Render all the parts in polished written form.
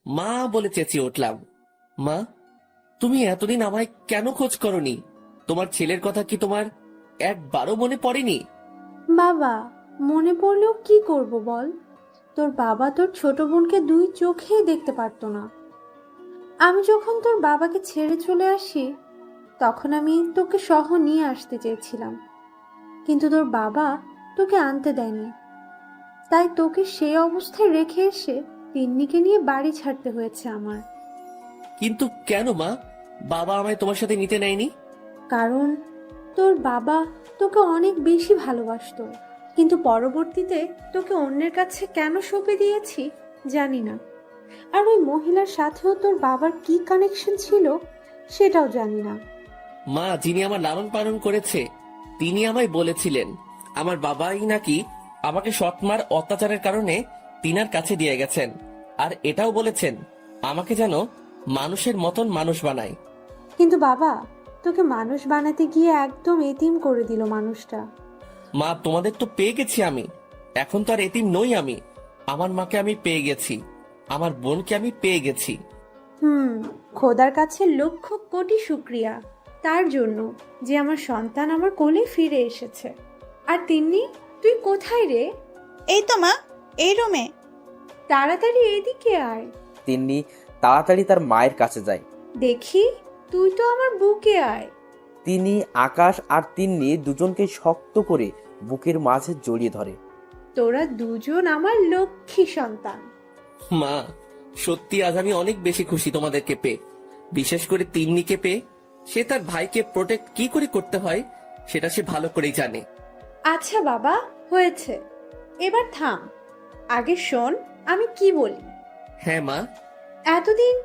মা বলে চেঁচিয়ে উঠলাম। মা, তুমি এতদিন আমায় কেন খোঁজ করনি? তোমার ছেলের কথা কি তোমার একবারও মনে পড়েনি? বাবা, মনে পড়লেও কি করব বল? তোর বাবা তোর ছোট বোনকে দুই চোখেই দেখতে পারতো না। আমি যখন তোর বাবাকে ছেড়ে চলে আসি, তখন আমি তোকে সহ নিয়ে আসতে চেয়েছিলাম, কিন্তু তোর বাবা তোকে আনতে দেয়নি। তাই তোকে সেই অবস্থায় রেখে এসে তিন্নিকে নিয়ে বাড়ি ছাড়তে হয়েছে আমার। কিন্তু কেন মা, বাবা আমায় তোমার সাথে নিতে নেয়নি? কারণ তোর বাবা তোকে অনেক বেশি ভালোবাসতো, কিন্তু পরবর্তীতে তোকে অন্যের কাছে কেন সঁপে দিয়েছি জানি না। আর ওই মহিলার সাথেও তোর বাবার কি কানেকশন ছিল সেটাও জানি না। মা, যিনি আমার লালন পালন করেছে তিনি আমায় বলেছিলেন আমার বাবাই নাকি আমাকে সৎমার অত্যাচারের কারণে তিনার কাছে দিয়ে গেছেন। আর এটাও বলেছেন আমাকে যেন মানুষের মতন মানুষ বানায়। কিন্তু বাবা, তোকে মানুষ বানাতে গিয়ে একদম এতিম করে দিল মানুষটা। মা, তোমাদের তো পেয়ে গেছি আমি। এখন তো আর এতিম নই আমি। আমার মাকে আমি পেয়ে গেছি, আমার বোনকে আমি পেয়ে গেছি। হুম, খোদার কাছে লক্ষ কোটি শুক্রিয়া তার জন্য যে আমার সন্তান আমার কোলে ফিরে এসেছে। আর তিন্নি, তুই কোথায় রে? এই তো মা, এই রুমে। তাড়াতাড়ি এদিকে আয়। তিন্নি তাড়াতাড়ি তার মায়ের কাছে যায়। দেখি, তুই তো আমার বুকে আয়। তিনি আকাশ আর তিন্নি দুজনকে শক্ত করে বুকের মাঝে জড়িয়ে ধরে। তোরা দুজন আমার লক্ষ্মী সন্তান। মা, সত্যি আজ আমি অনেক বেশি খুশি তোমাদেরকে পেয়ে, বিশেষ করে তিন্নিকে পেয়ে। সে তার ভাইকে প্রোটেক্ট কি করে করতে হয় সেটা সে ভালো করেই জানে। আচ্ছা বাবা, হয়েছে, এবার থাম। আগে শোন আমি কি বলি। হ্যাঁ মা। এতদিন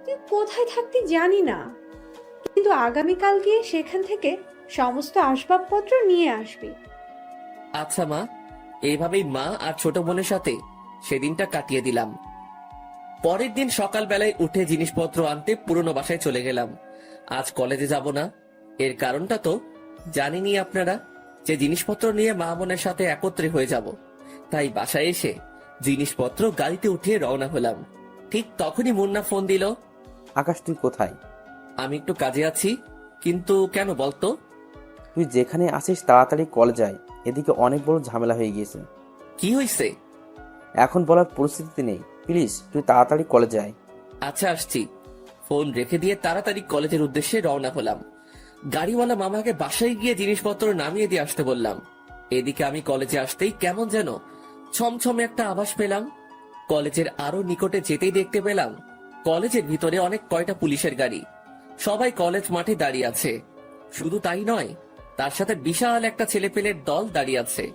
তুই কোথায় থাকতি জানি না, কিন্তু আগামীকাল গিয়ে সেখান থেকে সমস্ত আসবাবপত্র নিয়ে আসবি। আচ্ছা মা। এইভাবেই মা আর ছোট বোনের সাথে সেদিনটা কাটিয়ে দিলাম। পরের দিন সকালবেলায় উঠে জিনিসপত্র আনতে পুরনো বাসায় চলে গেলাম। আজ কলেজে যাব না, এর কারণটা তো জানেনই আপনারা, যে জিনিসপত্র নিয়ে মা বোনের সাথে একত্রে হয়ে যাব। তাই বাসায় এসে জিনিসপত্র গাড়িতে উঠিয়ে রওনা হলাম। ঠিক তখনই মুন্না ফোন দিল। আকাশ, তুই কোথায়? আমি একটু কাজে আছি। কিন্তু কেন বলতো? তুই যেখানে আসিস তাড়াতাড়ি কলেজে আয়, এদিকে অনেক বড় ঝামেলা হয়ে গিয়েছে। কি হয়েছে? এখন বলার পরিস্থিতি নেই, প্লিজ তুই তাড়াতাড়ি কলেজে আয়। আচ্ছা, আসছি। ফোন রেখে দিয়ে তাড়াতাড়ি কলেজের উদ্দেশ্যে রওনা হলাম। গাড়িওয়ালা মামাকে বাসায় গিয়ে জিনিসপত্র নামিয়ে দিয়ে আসতে বললাম। এদিকে আমি কলেজে আসতেই কেমন যেন ছমছমে একটা আভাস পেলাম। কলেজের আরো নিকটে যেতেই দেখতে পেলাম কলেজের ভিতরে অনেক কয়টা পুলিশের গাড়ি। সবাই কলেজ মাঠে দাঁড়িয়ে আছে। শুধু তাই নয়, তার সাথে বিশাল একটা ছেলেপেলের দল দাঁড়িয়ে আছে।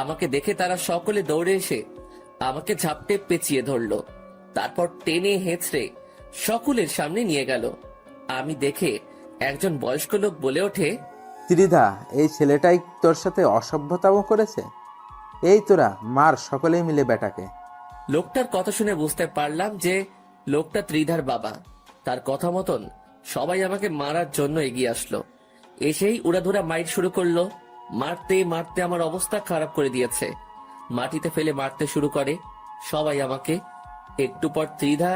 আমাকে দেখে তারা সকলে দৌড়ে এসে আমাকে ঝাপটে পেঁচিয়ে ধরলো। তারপর টেনে হেঁচড়ে সকলের সামনে নিয়ে গেল। আমি দেখে একজন বয়স্ক লোক বলে ওঠে, ত্রিধা, এই ছেলেটাই তোর সাথে অসভ্যতাও করেছে? এই তোরা মার সকলেই মিলে বেটাকে। লোকটার কথা শুনে বুঝতে পারলাম যে লোকটা ত্রিধার বাবা। তার কথা মতন সবাই আমাকে মারার জন্য এগিয়ে আসলো। এসেই উড়াধুরা মাইর শুরু করলো। মারতে মারতে আমার অবস্থা খারাপ করে দিয়েছে। মাটিতে ফেলে মারতে শুরু করে সবাই আমাকে। একটু পর ত্রিধা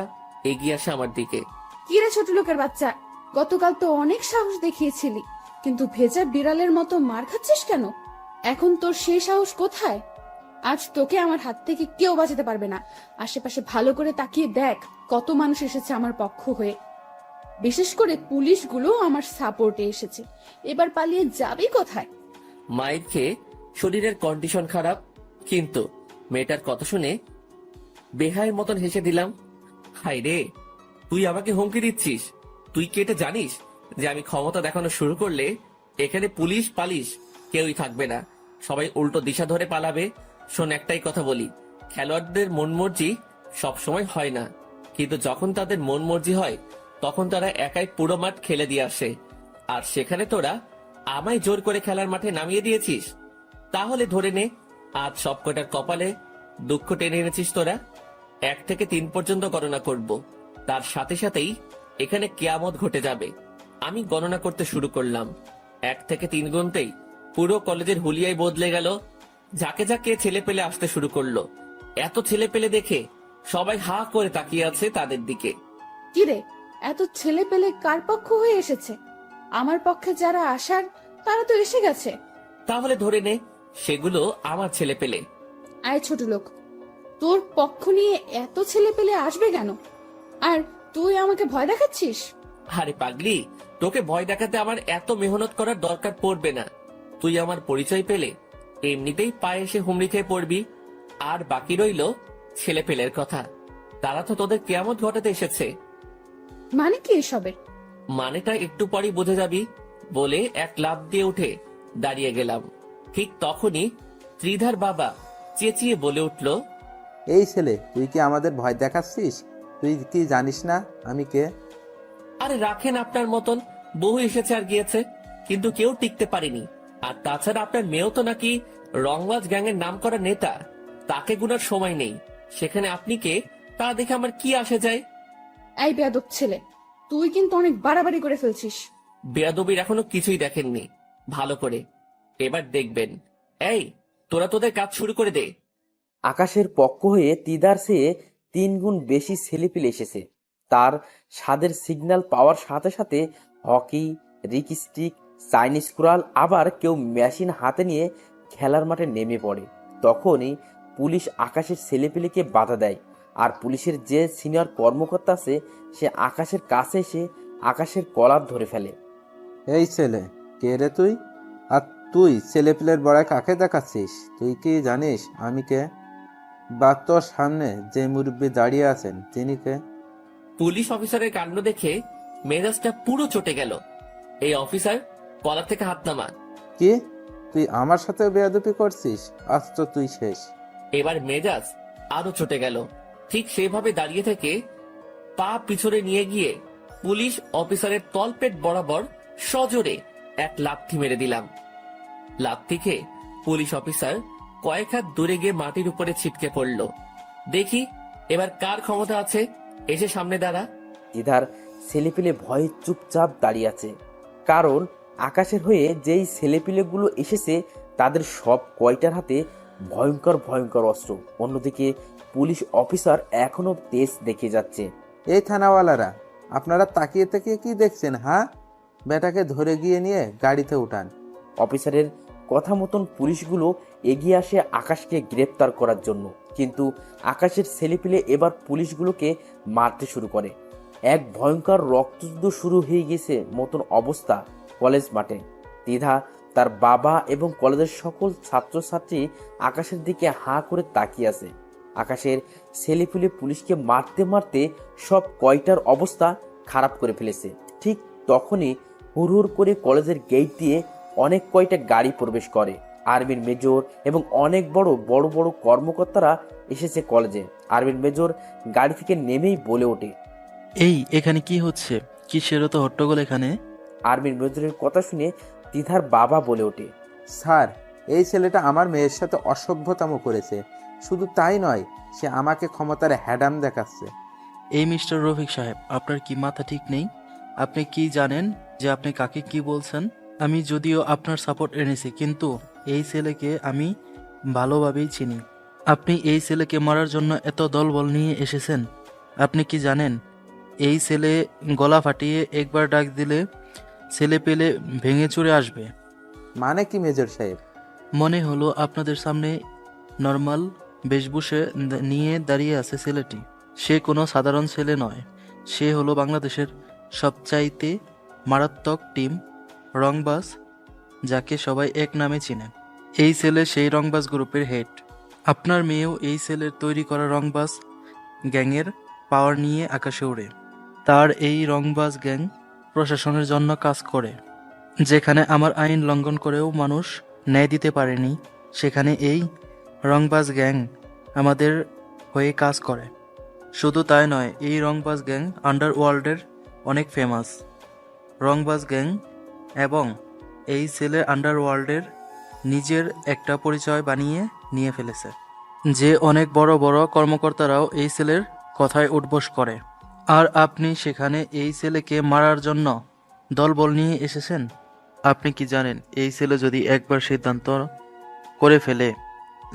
এগিয়ে আসে আমার দিকে। কি রে ছোট লোকের বাচ্চা, গতকাল তো অনেক সাহস দেখিয়েছিলি, কিন্তু ভেজা বিড়ালের মতো মার খাচ্ছিস কেন? এখন তোর সেই সাহস কোথায়? আজ তোকে আমার হাত থেকে কেউ বাঁচাতে পারবে না। আশেপাশে ভালো করে তাকিয়ে দেখ, কত মানুষ এসেছে আমার পক্ষ হয়ে। বিশেষ করে পুলিশগুলো আমার সাপোর্টে এসেছে। এবার পালিয়ে যাবি কোথায়? মায়ের খেয়ে শরীরের কন্ডিশন খারাপ, কিন্তু মেয়েটার কথা শুনে বেহায়ের মতন হেসে দিলাম। হাই রে, তুই আমাকে হুমকি দিচ্ছিস? তুই কি এটা জানিস যে আমি ক্ষমতা দেখানো শুরু করলে এখানে পুলিশ পালিশ কেউই থাকবে না, সবাই উল্টো দিশা ধরে পালাবে? শোন, একটাই কথা বলি, খেলোয়াড়দের মন মর্জি সবসময় হয় না, কিন্তু যখন তাদের মন মর্জি হয় তখন তারা একাই পুরো মাঠ খেলে দিয়ে আসে। আর সেখানে তোরা আমায় জোর করে খেলার মাঠে নামিয়ে দিয়েছিস। তাহলে ধরে নে, আজ সবকটার কপালে দুঃখ টেনে এনেছিস তোরা। 1 থেকে 3 পর্যন্ত গণনা করব, তার সাথে সাথেই এখানে কিয়ামত ঘটে যাবে। আমি গণনা করতে শুরু করলাম। 1 থেকে 3 গুনতেই পুরো কলেজের হুলিয়ায় বদলে গেল। যাকে যাকে ছেলে পেলে আসতে শুরু করলো। এত ছেলে পেলে দেখে সবাই হা করে তাকিয়ে আছে তাদের দিকে। কিরে, এত ছেলে পেলে কার পক্ষ হয়ে এসেছে? আমার পক্ষে যারা আসার তারা তো এসে গেছে। তাহলে ধরে নে সেগুলো আমার ছেলে পেলে। আয় ছোট লোক, তোর পক্ষ নিয়ে এত ছেলে পেলে আসবে কেন? আর তুই আমাকে ভয় দেখাচ্ছিস? আরে পাগলি, তোকে ভয় দেখাতে আমার এত মেহনত করার দরকার পড়বে না। তুই আমার পরিচয় পেলে এমনিতেই পায়ে এসে হুমড়ি খেয়ে পড়বি। আর বাকি রইল ছেলে পেলের কথা। তারা তো তোদের কেয়ামত ঘটাতে এসেছে। মানে কি এসবের? মানেটা একটু পরেই বুঝে যাবি বলে এক লাফ দিয়ে উঠে দাঁড়িয়ে গেলাম। ঠিক তখনই ত্রিধার বাবা চেঁচিয়ে বলে উঠল, এই ছেলে, তুই কি আমাদের ভয় দেখাচ্ছিস? তুই কি জানিস না আমি কে? আরে রাখেন, আপনার মতন বহু এসেছে আর গিয়েছে, কিন্তু কেউ টিকতে পারেনি। আর তাছাড়া আপনার মেয়েও তো নাকি রংবাজ গ্যাংয়ের নাম করা নেতা। তাকে গুনার সময় নেই। সেখানে আপনি কে তা দেখে আমার কি আসে যায়? এই বেয়াদব ছেলে, তুই কিন্তু অনেক বাড়াবাড়ি করে ফেলছিস। বেয়াদবির এখনো কিছুই দেখেননি ভালো করে, এবার দেখবেন। এই, তোরা তোদের কাজ শুরু করে দে। আকাশের পক্ষ হয়ে তিদার চেয়ে 3 গুণ বেশি ছেলেপিলে এসেছে। তার স্বাদের সিগন্যাল পাওয়ার সাথে সাথে হকি, রিক স্টিক, চাইনিজ কুড়াল, আবার কেউ মেশিন হাতে নিয়ে খেলার মাঠে নেমে পড়ে। তখনই পুলিশ আকাশের ছেলেপিলেকে বাধা দেয়। আর পুলিশের যে সিনিয়র কর্মকর্তা আছে সে আকাশের কাছে এসে আকাশের কলার ধরে ফেলে। এই ছেলে, কে রে তুই? আর তুই ছেলেপিলের বড়াই কাকে দেখাচ্ছিস? তুই কি জানিস আমি কে? বা তোর সামনে যে মুরব্বী দাঁড়িয়ে আছেন তিনি কে? পুলিশ অফিসারের কাণ্ড দেখে মেজাজটা পুরো চটে গেল। এই অফিসার, কলার থেকে হাত নামা। কি, তুই আমার সাথে বেয়াদবি করছিস? আজ তো তুই শেষ। এবার মেজাজ আরো চটে গেল। ঠিক সেভাবে দাঁড়িয়ে থেকে পা পিছনে নিয়ে গিয়ে পুলিশ অফিসারের তলপেট বরাবর সজোরে এক লাথি মেরে দিলাম। লাথি খেয়ে পুলিশ অফিসার কয়েক হাত দূরে গিয়ে মাটির উপরে ছিটকে পড়ল। দেখি এবার কার ক্ষমতা আছে, এসে সামনে দাঁড়া। দিদার ছেলেপিলে ভয়ে চুপচাপ দাঁড়িয়ে আছে। কারণ আকাশের হয়ে যেই ছেলেপিলেগুলো এসেছে তাদের সব কয়টার হাতে ভয়ঙ্কর ভয়ঙ্কর অস্ত্র। অন্যদিকে পুলিশ অফিসার এখনো তেজ দেখে যাচ্ছে। এই থানাওয়ালারা, আপনারা তাকিয়ে তাকিয়ে কি দেখছেন? হ্যাঁ, বেটাকে ধরে গিয়ে নিয়ে গাড়িতে উঠান। অফিসারের কথা মতন পুলিশগুলো এগিয়ে আসে আকাশকে গ্রেপ্তার করার জন্য। কিন্তু আকাশের ছেলেপিলে এবার পুলিশগুলোকে মারতে শুরু করে। এক ভয়ঙ্কর রক্তযুদ্ধ শুরু হয়ে গেছে মতন অবস্থা কলেজ মাঠে। দ্বিধা, তার বাবা এবং কলেজের সকল ছাত্রছাত্রী আকাশের দিকে হাঁ করে তাকিয়ে আছে। আকাশের ছেলেপিলে পুলিশকে মারতে মারতে সব কয়টার অবস্থা খারাপ করে ফেলেছে। ঠিক তখনই হুড় করে কলেজের গেট দিয়ে অনেক কয়টা গাড়ি প্রবেশ করে। আর্মির মেজর এবং অনেক বড় বড় বড় কর্মকর্তারা এসেছে কলেজে। আর্মির মেজর গাড়ি থেকে নেমেই বলে ওঠে, এই এখানে কি হচ্ছে? কিসের তো হট্টগোল এখানে? আর্মির মেজরের কথা শুনে দ্বিধার বাবা বলে ওঠে, স্যার, এই ছেলেটা আমার মেয়ের সাথে অসভ্যতাম করেছে। শুধু তাই নয়, সে আমাকে ক্ষমতার হ্যাডাম দেখাচ্ছে। এই মিস্টার রফিক সাহেব, আপনার কি মাথা ঠিক নেই? আপনি কি জানেন যে আপনি কাকে কি বলছেন? আমি যদিও আপনার সাপোর্ট এনেছি, কিন্তু এই ছেলেকে আমি ভালোভাবেই চিনি। আপনি এই ছেলেকে মারার জন্য এত দলবল নিয়ে এসেছেন। আপনি কি জানেন এই ছেলে গলা ফাটিয়ে একবার ডাক দিলে ছেলে পেলে ভেঙে চুরে আসবে? মানে কি মেজর সাহেব? মনে হলো আপনাদের সামনে নর্মাল বেশভূষে নিয়ে দাঁড়িয়ে আছে ছেলেটি। সে কোনো সাধারণ ছেলে নয়, সে হলো বাংলাদেশের সবচাইতে মারাত্মক টিম রংবাজ, যাকে সবাই এক নামে চিনে। এই ছেলে সেই রংবাজ গ্রুপের হেড। আপনার মেয়েও এই ছেলের তৈরি করা রংবাজ গ্যাংয়ের পাওয়ার নিয়ে আকাশে ওড়ে। তার এই রংবাজ গ্যাং প্রশাসনের জন্য কাজ করে। যেখানে আমার আইন লঙ্ঘন করেও মানুষ ন্যায় দিতে পারেনি, সেখানে এই রংবাজ গ্যাং আমাদের হয়ে কাজ করে। শুধু তাই নয়, এই রংবাজ গ্যাং আন্ডারওয়ার্ল্ডের অনেক ফেমাস রংবাজ গ্যাং, এবং এই ছেলে আন্ডারওয়ার্ল্ডের নিজের একটা পরিচয় বানিয়ে নিয়ে ফেলেছে, যে অনেক বড় বড় কর্মকর্তারাও এই ছেলের কথায় উঠবোস করে। আর আপনি সেখানে এই ছেলেকে মারার জন্য দলবল নিয়ে এসেছেন। আপনি কি জানেন এই ছেলে যদি একবার সিদ্ধান্ত করে ফেলে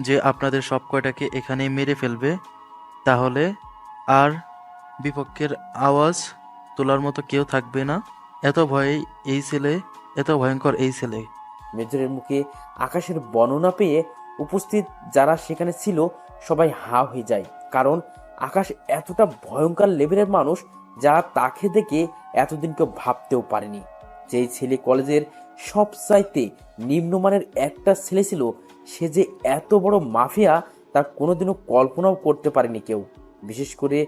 যে আপনাদের সব কয়টাকে এখানে মেরে ফেলবে, তাহলে আর বিপক্ষের আওয়াজ তোলার মতো কেউ থাকবে না। এত ভয়ঙ্কর এই ছেলে। মেজরের মুখে আকাশের বর্ণনা পেয়ে উপস্থিত যারা সেখানে ছিল সবাই হা হয়ে যায়, কারণ আকাশ এতটা ভয়ঙ্কর লেভেলের মানুষ যা তাকে দেখে এতদিন কেউ ভাবতেও পারেনি। যেই ছেলে কলেজের সবচাইতে নিম্নমানের একটা ছেলে ছিল, সে যে এত বড় মাফিয়া তা কোনোদিনও কল্পনাও করতে পারেনি কেউ। বিশেষ করে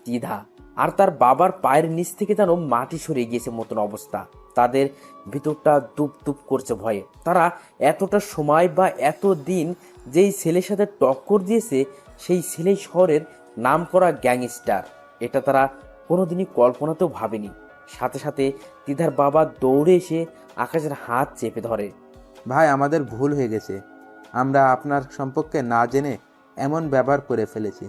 দ্বিধা আর তার বাবার পায়ের নিচ থেকে যেন মাটি সরে গিয়েছে মতন অবস্থা। তাদের ভিতরটা দুপ দুপ করছে ভয়ে। তারা এতটা সময় বা এত দিন যেই ছেলের সাথে টক্কর দিয়েছে, সেই ছেলেই শহরের নামকরা গ্যাংস্টার, এটা তারা কোনোদিনই কল্পনাতেও ভাবেনি। সাথে সাথে দিদার বাবা দৌড়ে এসে আকাশের হাত চেপে ধরে। ভাই, আমাদের ভুল হয়ে গেছে। আমরা আপনার সম্পর্কে না জেনে এমন ব্যবহার করে ফেলেছি।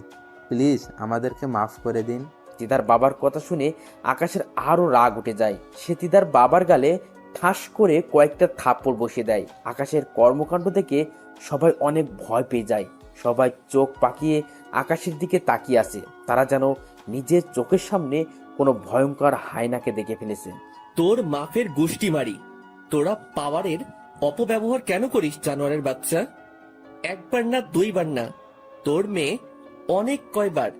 প্লিজ আমাদেরকে মাফ করে দিন। দিদার বাবার কথা শুনে আকাশের আরো রাগ উঠে যায়। সে দিদার বাবার গালে ঠাস করে কয়েকটা থাপ্পড় বসিয়ে দেয়। আকাশের কর্মকাণ্ড দেখে সবাই অনেক ভয় পেয়ে যায়। সবাই চোখ পাকিয়ে আকাশের দিকে তাকিয়ে আছে। তারা যেন নিজের চোখের সামনে কোনো ভয়ঙ্কর হায়নাকে দেখে ফেলেছে। তোর মাফের গুষ্টি মারি। তোরা পাওয়ারের অপব্যবহার কেন করিস জানোয়ারের বাচ্চা? একবার না দুইবার না, তোর মেয়ে অনেক কয়বার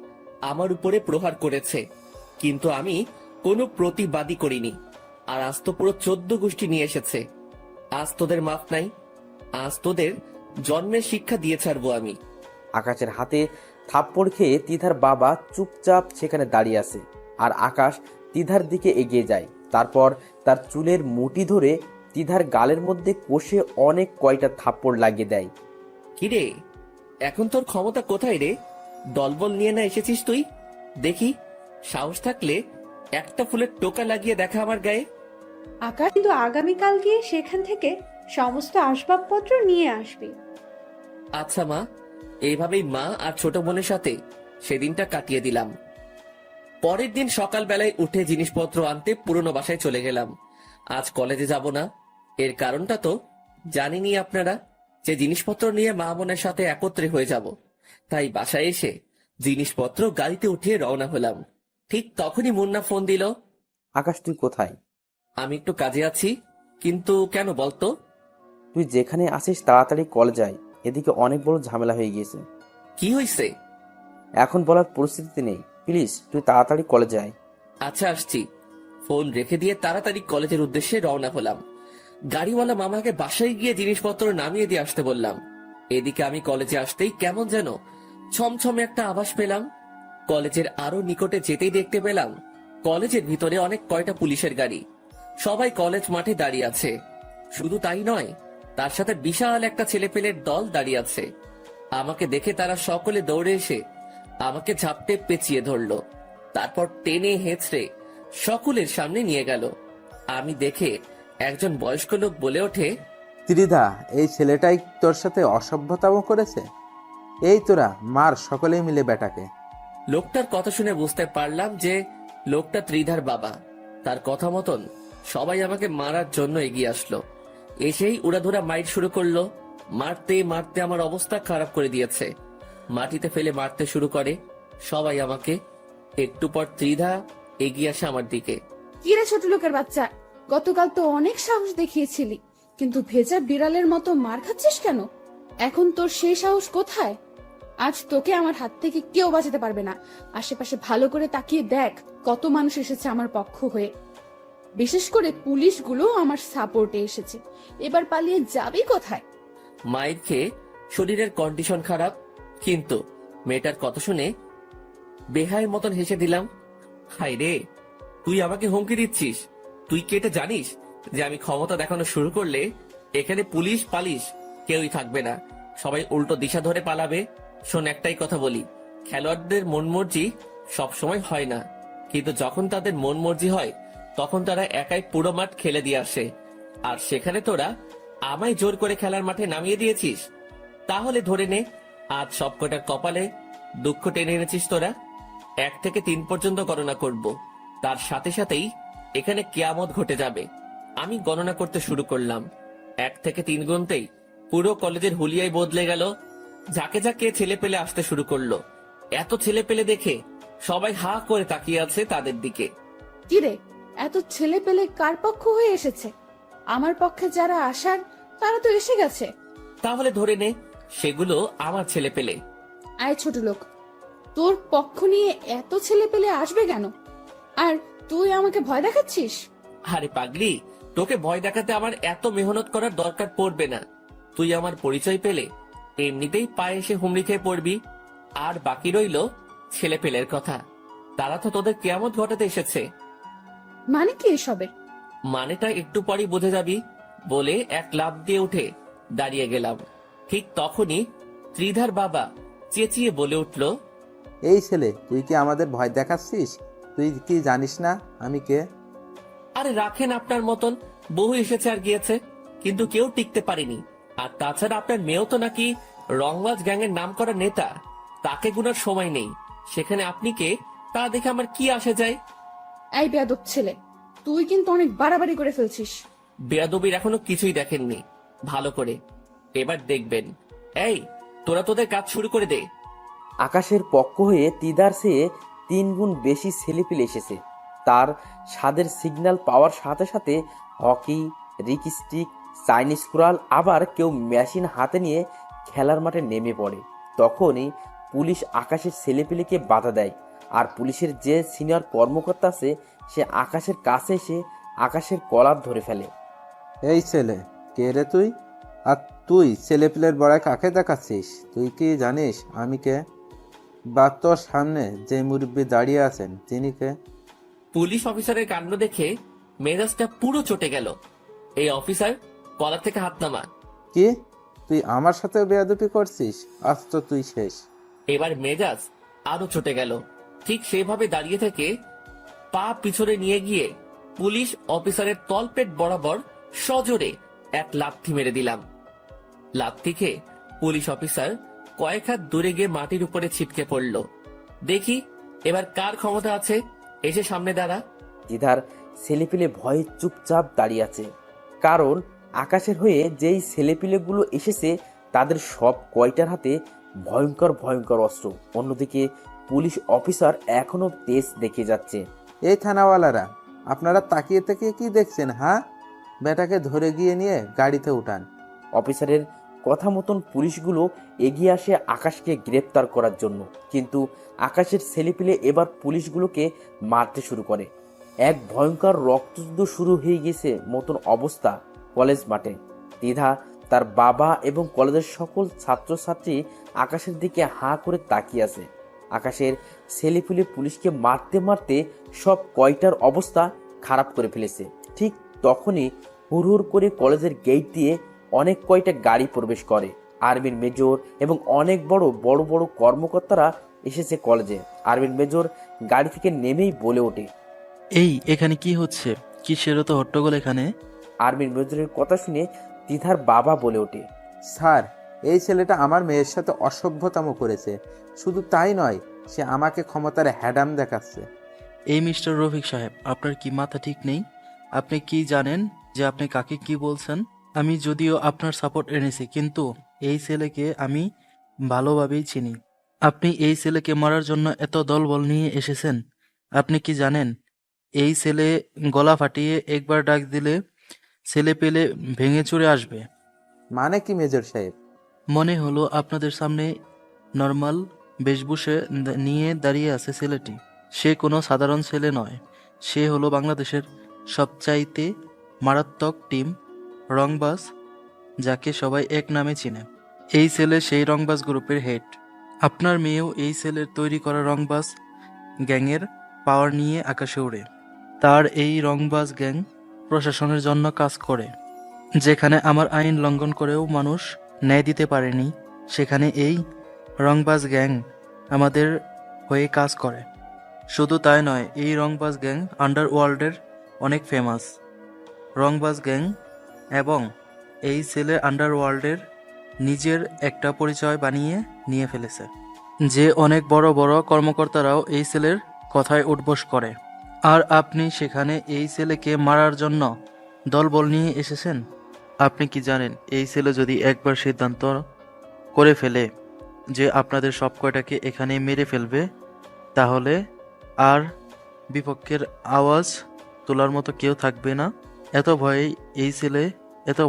আমার উপরে প্রহার করেছে, কিন্তু আমি কোনো প্রতিবাদী করিনি। আর আজ তো পুরো 14 গোষ্ঠী নিয়ে এসেছে। আজ তোদের মাফ নাই, আজ তোদের জন্মের শিক্ষা দিয়ে ছাড়বো আমি। আকাশের হাতে থাপ্পড় খেয়ে তিধার বাবা চুপচাপ সেখানে দাঁড়িয়ে আছে, আর আকাশ তিধার দিকে এগিয়ে যায়। তারপর তার চুলের মুঠি ধরে তিধার গালের মধ্যে কষে অনেক কয়টা থাপ্পড় লাগিয়ে দেয়। কিরে, এখন তোর ক্ষমতা কোথায় রে? দলবল নিয়ে না এসেছিস তুই? দেখি সাহস থাকলে একটা ফুলের টোকা লাগিয়ে দেখা আমার গায়ে। আকাশ, কিন্তু আগামীকাল গিয়ে সেখান থেকে সমস্ত আসবাবপত্র নিয়ে আসবি। আচ্ছা মা। এইভাবেই মা আর ছোট বোনের সাথে সেদিনটা কাটিয়ে দিলাম। পরের দিন সকালবেলায় উঠে জিনিসপত্র আনতে পুরনো বাসায় চলে গেলাম। আজ কলেজে যাব না, এর কারণটা তো জানেনই আপনারা, যে জিনিসপত্র নিয়ে মা বোনের সাথে একত্রে হয়ে যাব। তাই বাসায় এসে জিনিসপত্র গাড়িতে উঠিয়ে রওনা হলাম। ঠিক তখনই মুন্না ফোন দিল। আকাশ, তুই কোথায়? আমি একটু কাজে আছি। কিন্তু কেন বলতো? তুই যেখানে আসিস তাড়াতাড়ি কলেজ যাই, এদিকে অনেক বড় ঝামেলা হয়ে গিয়েছে। কি হয়েছে? এখন বলার পরিস্থিতিতে নেই, প্লিজ তুই তাড়াতাড়ি কলেজ যাই। আচ্ছা আসছি। ফোন রেখে দিয়ে তাড়াতাড়ি কলেজের উদ্দেশ্যে রওনা হলাম। গাড়িওয়ালা মামাকে বাসায় গিয়ে জিনিসপত্র নামিয়ে দিয়ে আসতে বললাম। এদিকে আমি কলেজে আসতেই কেমন যেন ছমছমে একটা আভাস পেলাম। কলেজের আরো নিকটে যেতেই দেখতে পেলাম কলেজের ভিতরে অনেক কয়টা পুলিশের গাড়ি। সবাই কলেজ মাঠে দাঁড়িয়ে আছে। শুধু তাই নয়, তার সাথে বিশাল একটা ছেলেপেলের দল দাঁড়িয়ে আছে। আমাকে দেখে তারা সকলে দৌড়ে এসে আমাকে ঝাপটে পেঁচিয়ে ধরলো। তারপর টেনে হেঁচড়ে সকলের সামনে নিয়ে গেল। আমি দেখে একজন বয়স্ক লোক বলে ওঠে, ত্রিধা, এই ছেলেটাই তোর সাথে অসভ্যতাও করেছে? এই তোরা মার সকলেই মিলে বেটাকে। লোকটার কথা শুনে বুঝতে পারলাম যে লোকটা ত্রিধার বাবা। তার কথা মতন সবাই আমাকে মারার জন্য এগিয়ে আসলো। এসেই উড়াধুরা মাইট শুরু করলো। মারতে মারতে আমার অবস্থা খারাপ করে দিয়েছে। মাটিতে ফেলে মারতে শুরু করে সবাই আমাকে। একটু পর ত্রিধা এগিয়ে আসে আমার দিকে। কিরে ছোট লোকের বাচ্চা, গতকাল তো অনেক সাহস দেখিয়েছিলি, কিন্তু ভেজা বিড়ালের মতো মার খাচ্ছিস কেন? এখন তোর সেই সাহস কোথায়? আজ তোকে আমার হাত থেকে কেউ বাঁচাতে পারবে না। আশেপাশে ভালো করে তাকিয়ে দেখ, কত মানুষ এসেছে আমার পক্ষ হয়ে। বিশেষ করে পুলিশগুলো আমার সাপোর্টে এসেছে। এবার পালিয়ে যাবি কোথায়? মায়ের খেয়ে শরীরের কন্ডিশন খারাপ, কিন্তু মেয়েটার কথা শুনে বেহায়ের মতন হেসে দিলাম। হাই রে, তুই আমাকে হুমকি দিচ্ছিস? তুই কি এটা জানিস যে আমি ক্ষমতা দেখানো শুরু করলে এখানে পুলিশ পালিশ কেউই থাকবে না, সবাই উল্টো দিশা ধরে পালাবে? শোন, একটাই কথা বলি, খেলোয়াড়দের মন মর্জি সবসময় হয় না, কিন্তু যখন তাদের মন মর্জি হয় তখন তারা একাই পুরো মাঠ খেলে দিয়ে আসে। আর সেখানে তোরা আমায় জোর করে খেলার মাঠে নামিয়ে দিয়েছিস। তাহলে ধরে নে, আজ সবকটার কপালে দুঃখ টেনে এনেছিস তোরা। 1 থেকে 3 পর্যন্ত গণনা করব, তার সাথে সাথেই এখানে কিয়ামত ঘটে যাবে। আমি গণনা করতে শুরু করলাম। 1 থেকে 3 গুনতেই পুরো কলেজের হুলিয়াই বদলে গেল। যাকে যাকে ছেলে পেলে আসতে শুরু করলো। এত ছেলে পেলে দেখে সবাই হা করে তাকিয়ে আছে তাদের দিকে। কিরে, এত ছেলে পেলে কার পক্ষ হয়ে এসেছে? আমার পক্ষে যারা আসার তারা তো এসে গেছে। তাহলে ধরে নে সেগুলো আমার ছেলে পেলে। আয় ছোট লোক, তোর পক্ষ নিয়ে এত ছেলে পেলে আসবে কেন? আর তুই আমাকে ভয় দেখাচ্ছিস? আরে পাগলি, তোকে ভয় দেখাতে আমার এত মেহনত করার দরকার পড়বে না। তুই আমার পরিচয় পেলে এমনিতেই পায়ে এসে হুমড়ি খেয়ে পড়বি। আর বাকি রইল ছেলে পেলের কথা। তারা তো তোদের কেয়ামত ঘটাতে এসেছে। মানে কি এসবের? মানেটা একটু পরই বুঝে যাবি বলে এক লাফ দিয়ে উঠে দাঁড়িয়ে গেলাম। ঠিক তখনই ত্রিধার বাবা চেঁচিয়ে বলে উঠল, এই ছেলে, তুই কি আমাদের ভয় দেখাচ্ছিস? তুই কি জানিস না আমি কে? আরে রাখেন, আপনার মতন বহু এসেছে আর গিয়েছে, কিন্তু কেউ টিকতে পারেনি। আর তাছাড়া আপনার মেয়েও তো নাকি রংবাজ গ্যাংয়ের নাম করা নেতা। তাকে গুনার সময় নেই। সেখানে আপনি কে তা দেখে আমার কি আসে যায়? এই বেয়াদব ছেলে, তুই কিন্তু অনেক বাড়াবাড়ি করে ফেলছিস। বেয়াদবির এখনো কিছুই দেখেননি ভালো করে, এবার দেখবেন। এই তোরা তোদের কাজ শুরু করে দে। আকাশের পক্ষ হয়ে তিদার সে 3 গুণ বেশি ছেলেপিলে এসেছে। তার স্বাদের সিগন্যাল পাওয়ার সাথে সাথে হকি, রিক স্টিক, চাইনিজ কুড়াল, আবার কেউ মেশিন হাতে নিয়ে খেলার মাঠে নেমে পড়ে। তখনই পুলিশ আকাশের ছেলেপিলেকে বাধা দেয়। আর পুলিশের যে সিনিয়র কর্মকর্তা আছে সে আকাশের কাছে এসে আকাশের কলার ধরে ফেলে। এই ছেলে, কে রে তুই? আর তুই ছেলেপিলের বড়ায় কাকে দেখাচ্ছিস? তুই কি জানিস আমি কে? বা তোর সামনে যে মুরব্বী দাঁড়িয়ে আছেন তিনি কে? পুলিশ অফিসারের কাণ্ড দেখে মেজাজটা পুরো চটে গেল। এই অফিসার, কলার থেকে হাত নামা। কি, তুই আমার সাথে বেয়াদবি করছিস? আজ তো তুই শেষ। এবার মেজাজ আরো চটে গেল। ঠিক সেভাবে দাঁড়িয়ে থেকে পা পিছনে নিয়ে গিয়ে পুলিশ অফিসারের তলপেট বরাবর সজোরে এক লাথি মেরে দিলাম। লাথি খেয়ে পুলিশ অফিসার কয়েক হাত দূরে গিয়ে মাটির উপরে ছিটকে পড়ল। দেখি এবার কার ক্ষমতা আছে, এসে সামনে দাঁড়া। দিদার ছেলেপিলে ভয়ে চুপচাপ দাঁড়িয়ে আছে, কারণ আকাশের হয়ে যেই ছেলেপিলেগুলো এসেছে তাদের সব কয়টার হাতে ভয়ঙ্কর ভয়ঙ্কর অস্ত্র। অন্যদিকে পুলিশ অফিসার এখনো তেজ দেখে যাচ্ছে। এই থানাওয়ালারা, আপনারা তাকিয়ে তাকিয়ে কি দেখছেন? হ্যাঁ, বেটাকে ধরে গিয়ে নিয়ে গাড়িতে উঠান। অফিসারের কথা মতন পুলিশগুলো এগিয়ে আসে আকাশকে গ্রেপ্তার করার জন্য, কিন্তু আকাশের ছেলেপিলে এবার পুলিশগুলোকে মারতে শুরু করে। এক ভয়ঙ্কর রক্তযুদ্ধ শুরু হয়ে গেছে মতন অবস্থা কলেজ মাঠে। দ্বিধা, তার বাবা এবং কলেজের সকল ছাত্রছাত্রী আকাশের দিকে হাঁ করে তাকিয়ে আছে। আকাশের ছেলেপিলে পুলিশকে মারতে মারতে সব কয়টার অবস্থা খারাপ করে ফেলেছে। ঠিক তখনই হুড় করে কলেজের গেট দিয়ে অনেক কয়টা গাড়ি প্রবেশ করে। আর্মির মেজর এবং অনেক বড় বড় বড় কর্মকর্তারা এসেছে কলেজে। আর্মির মেজর গাড়ি থেকে নেমেই বলে ওঠে, এই এখানে কি হচ্ছে? কিসের তো হট্টগোল এখানে? আর্মির মেজরের কথা শুনে তিধার বাবা বলে ওঠে, স্যার, এই ছেলেটা আমার মেয়ের সাথে অসভ্যতাম করেছে। শুধু তাই নয়, সে আমাকে ক্ষমতার হ্যাডাম দেখাচ্ছে। এই মিস্টার রফিক সাহেব, আপনার কি মাথা ঠিক নেই? আপনি কি জানেন যে আপনি কাকে কি বলছেন? আমি যদিও আপনার সাপোর্ট এনেছি, কিন্তু এই ছেলেকে আমি ভালোভাবেই চিনি। আপনি এই ছেলেকে মারার জন্য এত দলবল নিয়ে এসেছেন। আপনি কি জানেন এই ছেলে গলা ফাটিয়ে একবার ডাক দিলে ছেলে পেলে ভেঙে চুরে আসবে? মানে কি মেজর সাহেব? মনে হলো আপনাদের সামনে নর্মাল বেশভূষে নিয়ে দাঁড়িয়ে আছে ছেলেটি। সে কোনো সাধারণ ছেলে নয়। সে হলো বাংলাদেশের সবচাইতে মারাত্মক টিম রংবাজ, যাকে সবাই এক নামে চিনে। এই ছেলে সেই রংবাজ গ্রুপের হেড। আপনার মেয়েও এই ছেলের তৈরি করা রংবাজ গ্যাংয়ের পাওয়ার নিয়ে আকাশে ওড়ে। তার এই রংবাজ গ্যাং প্রশাসনের জন্য কাজ করে। যেখানে আমার আইন লঙ্ঘন করেও মানুষ ন্যায় দিতে পারেনি, সেখানে এই রংবাজ গ্যাং আমাদের হয়ে কাজ করে। শুধু তাই নয়, এই রংবাজ গ্যাং আন্ডারওয়ার্ল্ডের অনেক ফেমাস রংবাজ গ্যাং, এবং এই ছেলে আন্ডারওয়ার্ল্ডের নিজের একটা পরিচয় বানিয়ে নিয়ে ফেলেছে, যে অনেক বড় বড় কর্মকর্তারাও এই ছেলের কথায় উঠবোস করে। আর আপনি সেখানে এই ছেলেকে মারার জন্য দলবল নিয়ে এসেছেন। আপনি কি জানেন এই ছেলে যদি একবার সিদ্ধান্ত করে ফেলে যে আপনাদের সব কয়টাকে এখানে মেরে ফেলবে, তাহলে আর বিপক্ষের আওয়াজ তোলার মতো কেউ থাকবে না। এত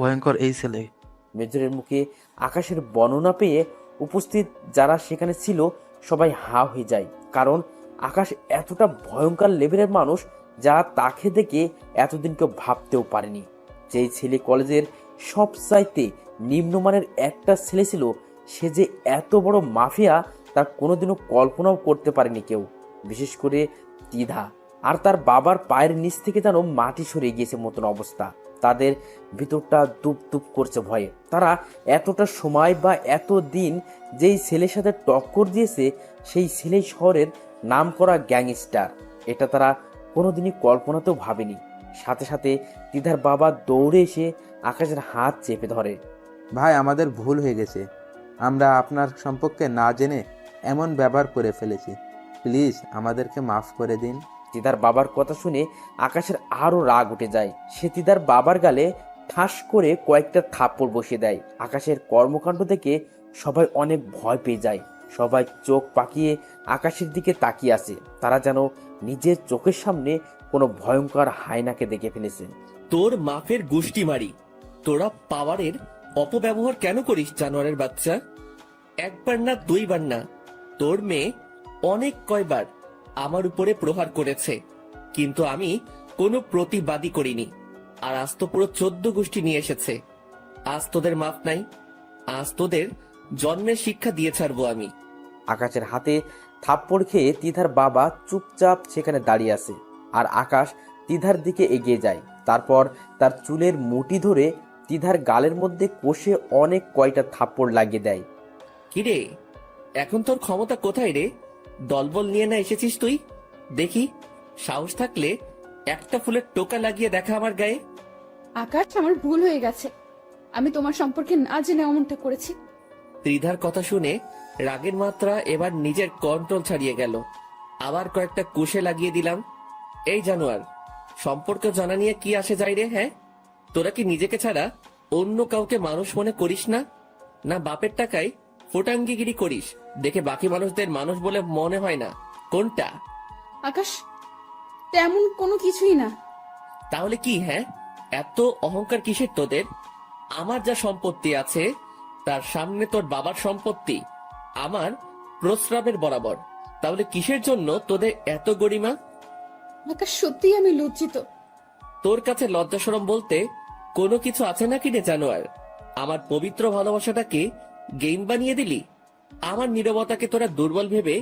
ভয়ঙ্কর এই ছেলে। মেজরের মুখে আকাশের বর্ণনা পেয়ে উপস্থিত যারা সেখানে ছিল সবাই হা হয়ে যায়, কারণ আকাশ এতটা ভয়ঙ্কর লেভেলের মানুষ যা তাকে দেখে এতদিন কেউ ভাবতেও পারেনি। যেই ছেলে কলেজের সবচাইতে নিম্নমানের একটা ছেলে ছিল, সে যে এত বড় মাফিয়া তা কোনোদিনও কল্পনাও করতে পারেনি কেউ। বিশেষ করে দ্বিধা আর তার বাবার পায়ের নিচ থেকে যেন মাটি সরে গিয়েছে মতন অবস্থা। তাদের ভিতরটা দুপ দুপ করছে ভয়ে। তারা এতটা সময় বা এত দিন যেই ছেলের সাথে টক্কর দিয়েছে, সেই ছেলেই শহরের নামকরা গ্যাংস্টার, এটা তারা কোনোদিনই কল্পনাতেও ভাবেনি। সাথে সাথে দিদার বাবা দৌড়ে এসে আকাশের হাত চেপে ধরে। ভাই, আমাদের ভুল হয়ে গেছে। আমরা আপনার সম্পর্কে না জেনে এমন ব্যবহার করে ফেলেছি। প্লিজ আমাদেরকে মাফ করে দিন। দিদার বাবার কথা শুনে আকাশের আরো রাগ উঠে যায়। সে দিদার বাবার গালে ঠাস করে কয়েকটা থাপ্পড় বসিয়ে দেয়। আকাশের কর্মকাণ্ড দেখে সবাই অনেক ভয় পেয়ে যায়। সবাই চোখ পাকিয়ে আকাশের দিকে তাকিয়ে আছে। তারা যেন নিজের চোখের সামনে কোনো ভয়ঙ্কর হায়নাকে দেখে ফেলেছে। তোর মাফের গুষ্টি মারি। তোরা পাওয়ারের অপব্যবহার কেন করিস জানোয়ারের বাচ্চা? একবার না দুইবার না, তোর মেয়ে অনেক কয়বার আমার উপরে প্রহার করেছে, কিন্তু আমি কোনো প্রতিবাদী করিনি। আর আজ তো পুরো 14 গোষ্ঠী নিয়ে এসেছে। আজ তোদের মাফ নাই, আজ তোদের জন্মের শিক্ষা দিয়ে ছাড়বো আমি। আকাশের হাতে থাপ্পড় খেয়ে তিধার বাবা চুপচাপ সেখানে দাঁড়িয়ে আছে, আর আকাশ তিধার দিকে এগিয়ে যায়। তারপর তার চুলের মুঠি ধরে তিধার গালের মধ্যে কষে অনেক কয়টা থাপ্পড় লাগিয়ে দেয়। কিরে, এখন তোর ক্ষমতা কোথায় রে? দলবল নিয়ে না এসেছিস তুই? দেখি, সাহস থাকলে একটা ফুলের টোকা লাগিয়ে দেখা আমার গায়ে। আকাশ, আমার ভুল হয়ে গেছে। আমি তোমার সম্পর্কে না জেনে অমনটা করেছি। ত্রিধার কথা শুনে রাগের মাত্রা এবার নিজের কন্ট্রোল ছাড়িয়ে গেল। আবার কয়েকটা কুশে লাগিয়ে দিলাম। এই জানোয়ার, সম্পর্ক জানা নিয়ে কি আসে যায় রে? হ্যাঁ, তোরা কি নিজেকে ছাড়া অন্য কাউকে মানুষ মনে করিস না? না বাপের টাকায় ফোটাঙ্গিগিরি করিস দেখে বাকি মানুষদের মানুষ বলে মনে হয় না? কোনটা? আকাশ, তেমন কোনো কিছুই না। তাহলে কি? হ্যাঁ, এত অহংকার কিসের তোদের? আমার যা সম্পত্তি আছে তার সামনে তোর বাবার সম্পত্তি আমার প্রস্রাবের বরাবর। তাহলে কিসের জন্য তোদের এত গরিমা? আকাশ, সত্যিই আমি লজ্জিত। তোর কাছে লজ্জা শরম বলতে কোনো কিছু আছে নাকি রে জানোয়ার? আমার পবিত্র ভালোবাসাটাকে গেম বানিয়ে দিলি। আমার নীরবতাকে তোরা দুর্বল ভেবে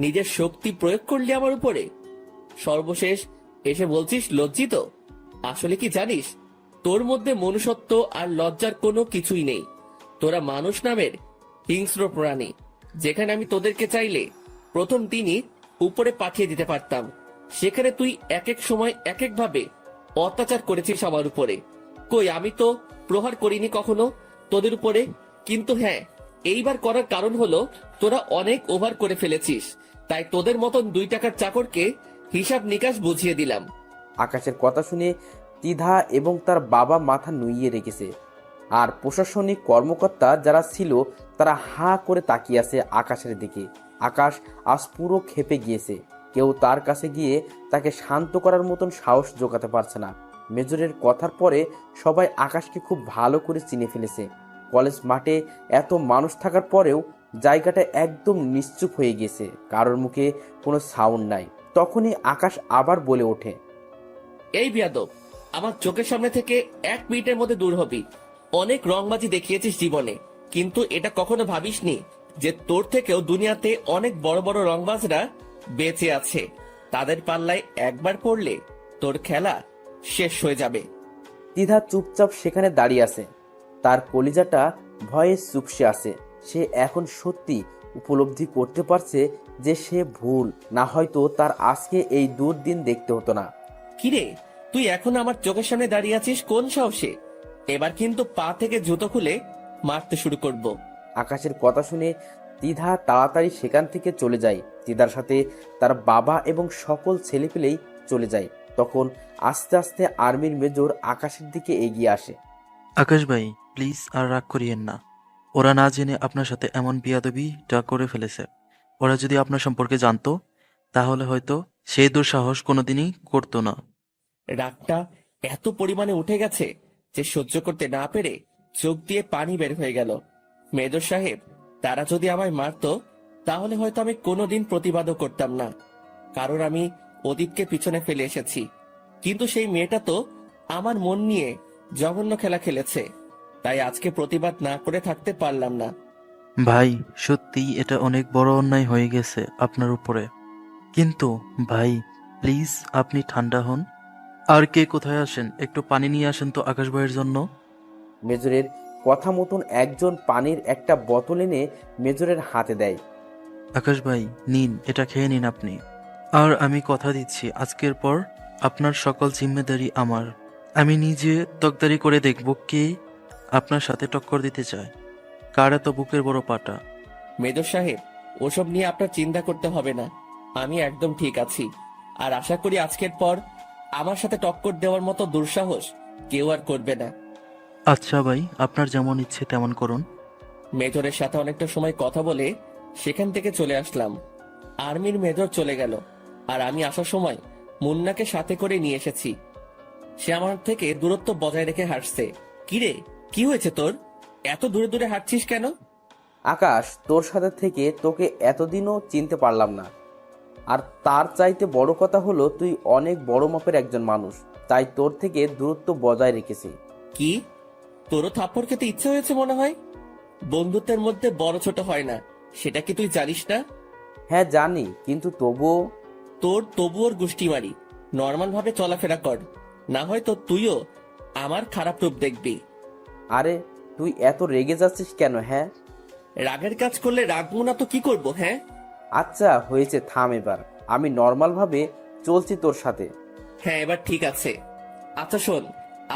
নিজের শক্তি প্রয়োগ করলি আমার উপরে। সর্বশেষ এসে বলছিস লজ্জিত? আসলে কি জানিস, তোর মধ্যে মনুষ্যত্ব আর লজ্জার কোনো কিছুই নেই। তোরা মানুষ নামের হিংস্র প্রাণী, যেখানে আমি তোদেরকে চাইলে প্রথম দিনই উপরে পাঠিয়ে দিতে পারতাম, সেখানে তুই এক এক সময় এক এক ভাবে অত্যাচার করেছিস আমার উপরে। কই, আমি তো প্রহার করিনি কখনো তোদের উপরে। কিন্তু হ্যাঁ, এইবার করার কারণ হলো তোরা অনেক ওভার করে ফেলেছিস, তাই তোদের মতন 2 টাকার চাকরকে হিসাব নিকাশ বুঝিয়ে দিলাম। আকাশের কথা শুনে তিধা এবং তার বাবা মাথা নুইয়ে রেখেছে, আর প্রশাসনিক কর্মকর্তা যারা ছিল তারা হা করে তাকিয়ে আছে আকাশের দিকে। আকাশ আজ পুরো ক্ষেপে গিয়েছে। কেউ তার কাছে গিয়ে তাকে শান্ত করার মতন সাহস জোগাতে পারছে না। মেজরের কথার পরে সবাই আকাশকে খুব ভালো করে চিনে ফেলেছে। কলেজ মাঠে এত মানুষ থাকার পরেও জায়গাটা একদম নিশ্চুপ হয়ে গেছে, কারোর মুখে কোনো সাউন্ড নাই। তখনই আকাশ আবার বলে ওঠে, এই বিয়াদব, আমার চোখের সামনে থেকে 1 মিনিটের মধ্যে দূর হবি। অনেক রংবাজি দেখিয়েছিস জীবনে, কিন্তু এটা কখনো ভাবিসনি যে তোর থেকেও দুনিয়াতে অনেক বড় বড় রংবাজরা বেঁচে আছে। তাদের পাল্লায় একবার পড়লে তোর খেলা শেষ হয়ে যাবে। তিধা চুপচাপ সেখানে দাঁড়িয়ে আছে, তার কলিজাটা ভয়ে চুপসে আছে। সে এখন সত্যি উপলব্ধি করতে পারছে যে সে ভুল, না হয়তো তার আজকে এই দুর্দিন দেখতে হতো না। কিরে, তুই এখন আমার চোখের সামনে দাঁড়িয়ে আছিস কোন সাহসে? এবার কিন্তু পা থেকে জুতো খুলে মারতে শুরু করব। আকাশের কথা শুনে তিধা তাড়াতাড়ি সেখান থেকে চলে যায়। তিধার সাথে তার বাবা এবং সকল ছেলেপেলেই চলে যায়। তখন আস্তে আস্তে আর্মির মেজর আকাশের দিকে এগিয়ে আসে। আকাশ ভাই, প্লিজ আর রাগ করিয়েন না। ওরা না জেনে আপনার সাথে এমন বিয়াদবিটা করে ফেলেছে। ওরা যদি আপনার সম্পর্কে জানতো তাহলে হয়তো সেই দুঃসাহস কোনোদিনই করতো না। রাগটা এত পরিমাণে উঠে গেছে যে সহ্য করতে না পেরে চোখ দিয়ে পানি বের হয়ে গেল। মেজর সাহেব তারা যদি আমায় মারতো তাহলে হয়তো আমি কোনোদিন প্রতিবাদও করতাম না, কারণ আমি অতীতকে পিছনে ফেলে এসেছি। কিন্তু সেই মেয়েটা তো আমার মন নিয়ে জঘন্য খেলা খেলেছে, তাই আজকে প্রতিবাদ না করে থাকতে পারলাম না। ভাই, সত্যিই এটা অনেক বড় অন্যায় হয়ে গেছে আপনার উপরে। কিন্তু ভাই, প্লিজ আপনি ঠান্ডা হন। আর কে কোথায় আসেন, একটু পানি নিয়ে আসেন তো আকাশ ভাইয়ের জন্য। মেজরের কথা মতন একজন পানির একটা বোতল এনে মেজরের হাতে দেয়। আকাশ ভাই, নিন, এটা খেয়ে নিন আপনি। আর আমি কথা দিচ্ছি আজকের পর আপনার সকল জিম্মেদারি আমার। আমি নিজে তকদারি করে দেখব কে আপনার সাথে টক্কর দিতে চায়, কার এত বুকের বড় পাটা। মেজর সাহেব ওসব নিয়ে আপনার চিন্তা করতে হবে না, আমি একদম ঠিক আছি। আর আশা করি আজকের পর আমার সাথে টক্কর দেওয়ার মতো দুঃসাহস কেউ আর করবে না। আচ্ছা ভাই, আপনার যেমন ইচ্ছে তেমন করুন। মেজরের সাথে অনেকটা সময় কথা বলে সেখান থেকে চলে আসলাম। আর্মির মেজর চলে গেল, আর আমি আসার সময় মুন্নাকে সাথে করে নিয়ে এসেছি। সে আমার থেকে দূরত্ব বজায় রেখে হাঁটছে। কিরে, কি হয়েছে তোর? এত দূরে দূরে হাঁটছিস কেন? আকাশ, তোর সাথে থেকে তোকে এতদিনও চিনতে পারলাম না। আর তার চাইতে বড় কথা হলো তুই অনেক বড় মাপের একজন মানুষ, তাই তোর থেকে দূরত্ব বজায় রেখেছি। কি, তোরও থাপ্পড় খেতে ইচ্ছে হয়েছে মনে হয়? বন্ধুত্বের মধ্যে বড় ছোট হয় না, সেটা কি তুই জানিস না? হ্যাঁ জানি, কিন্তু তবুও। তবুওর গুষ্টি মারি। নর্মাল ভাবে চলাফেরা কর, না হয় তো তুইও আমার খারাপ রূপ দেখবি। আরে তুই এত রেগে যাচ্ছিস কেন? হ্যাঁ, রাগের কাজ করলে রাগবো না তো কি করব? হ্যাঁ আচ্ছা হয়েছে, থাম এবার। আমি নর্মাল ভাবে চলছি তোর সাথে। হ্যাঁ, এবার ঠিক আছে। আচ্ছা শোন,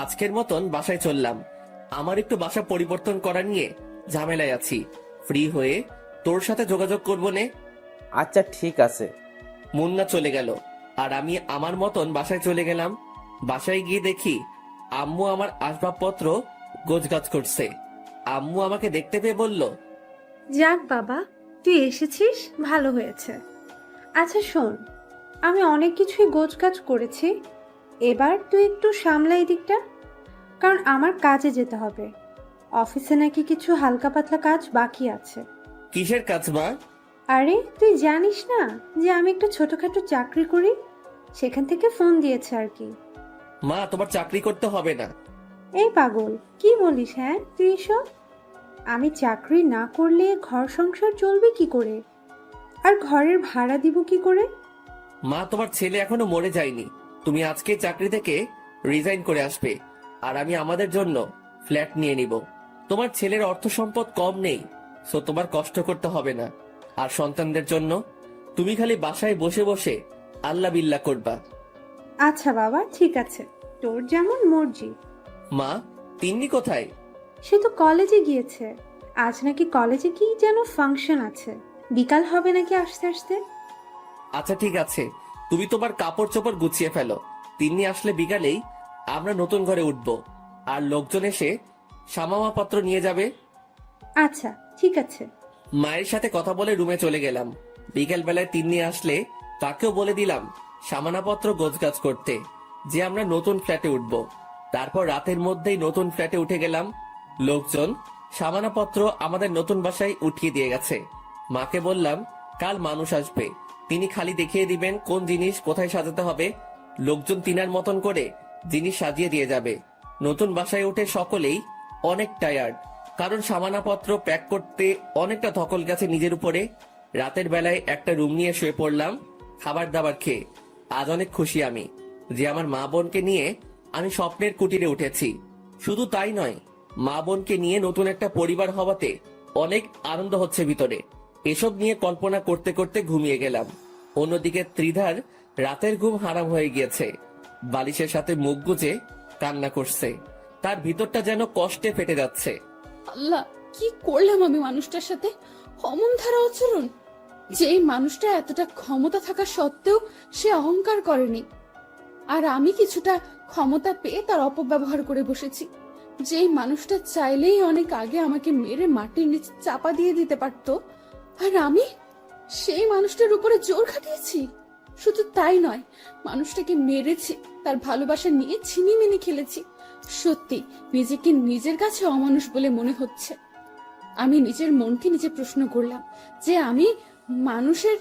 আজকের মতন বাসায় চললাম। আমার একটু বাসা পরিবর্তন করা নিয়ে ঝামেলায় আছি। ফ্রি হয়ে তোর সাথে যোগাযোগ করবো নে। আচ্ছা ঠিক আছে। মুন্না চলে গেল, আর আমি আমার মতন বাসায় চলে গেলাম। বাসায় গিয়ে দেখি আম্মু আমার আসবাবপত্র গোছগাছ করছে। আম্মু আমাকে দেখতে পেয়ে বলল, যাক বাবা, তুই এসেছিস, ভালো হয়েছে। আচ্ছা শোন, আমি অনেক কিছুই গোছগাছ করেছি, এবার তুই একটু সামলা এই দিকটা, কারণ আমার কাজে যেতে হবে। অফিসে নাকি কিছু হালকা পাতলা কাজ বাকি আছে। কিসের কাজ মা? আরে তুই জানিস না যে আমি একটা ছোটখাটো চাকরি করি, সেখান থেকে ফোন দিয়েছে আর কি। মা, তোমার চাকরি করতে হবে না। এই পাগল, কি বলিস? হ্যাঁ তুই এসব, আমি চাকরি না করলে ঘর সংসার চলবে কি করে, আর ঘরের ভাড়া দিব কি করে? মা, তোমার ছেলে এখনো মরে যায়নি। তুমি আজকে চাকরি থেকে রিজাইন করে আসবে, আর আমি আমাদের জন্য ফ্ল্যাট নিয়ে নিব। তোমার ছেলের অর্থ সম্পদ কম নেই, সো তোমার কষ্ট করতে হবে না। আর সন্তানদের জন্য তুমি খালি বাসায় বসে বসে আল্লাহ বিল্লাহ করবা। আচ্ছা বাবা, ঠিক আছে, তোর যেমন মর্জি। মা, তিন্নি কোথায়? সে তো কলেজে গিয়েছে, আজ নাকি কলেজে কি যেন ফাংশন আছে, বিকাল হবে নাকি আসতে আসতে। আচ্ছা ঠিক আছে, তুমি তোমার কাপড় চোপড় গুছিয়ে ফেলো। তিন্নি আসলে বিকালেই আমরা নতুন ঘরে উঠবো, আর লোকজন এসে সামামাপত্র নিয়ে যাবে। আচ্ছা ঠিক আছে। মায়ের সাথে কথা বলে রুমে চলে গেলাম। বিকেল বেলায় তিন্নি আসলে তাকেও বলে দিলাম সামানাপত্র গোছগাছ করতে, যে আমরা নতুন ফ্ল্যাটে উঠব। তারপর রাতের মধ্যেই নতুন ফ্ল্যাটে উঠে গেলাম। লোকজন সামানাপত্র আমাদের নতুন বাসায় উঠিয়ে দিয়ে গেছে। মাকে বললাম কাল মানুষ আসবে, তিনি খালি দেখিয়ে দিবেন কোন জিনিস কোথায় সাজাতে হবে। লোকজন তিনার মতন করে জিনিস সাজিয়ে দিয়ে যাবে। নতুন বাসায় উঠে সকলেই অনেক টায়ার্ড, কারণ সামানাপত্র প্যাক করতে অনেকটা ধকল গেছে নিজের উপরে। রাতের বেলায় একটা রুম নিয়ে শুয়ে পড়লাম খাবার দাবার খেয়ে। আজ অনেক খুশি আমি যে আমার মা বোনকে নিয়ে আমি স্বপ্নের কুটিরে উঠেছি। শুধু তাই নয়, মা বোনকে নিয়ে নতুন একটা পরিবার হওয়াতে অনেক আনন্দ হচ্ছে ভিতরে। এসব নিয়ে কল্পনা করতে করতে ঘুমিয়ে গেলাম। অন্যদিকে ত্রিধার রাতের ঘুম হারাম হয়ে গিয়েছে। বালিশের সাথে মুখ গুজে কান্না করছে। তার ভিতরটা যেন কষ্টে ফেটে যাচ্ছে। আল্লাহ, কি করলাম আমি মানুষটার সাথে? অমন ধারা আচরণ! যেই মানুষটা এতটা ক্ষমতা থাকা সত্ত্বেও সে অহংকার করেনি, আর আমি কিছুটা ক্ষমতা পেয়ে তার অপব্যবহার করে বসেছি। যেই মানুষটা চাইলেই অনেক আগে আমাকে মেরে মাটির নিচে চাপা দিয়ে দিতে পারতো, আর আমি সেই মানুষটার উপরে জোর খাটিয়েছি। শুধু তাই নয়, মানুষটাকে মেরেছি, তার ভালোবাসা নিয়ে ছিনিমিনি খেলেছি। সত্যি নিজেকে নিজের কাছে অমানুষ বলে মনে হচ্ছে। আমি নিজের মনকে নিজে প্রশ্ন করলাম যে আমি মানুষের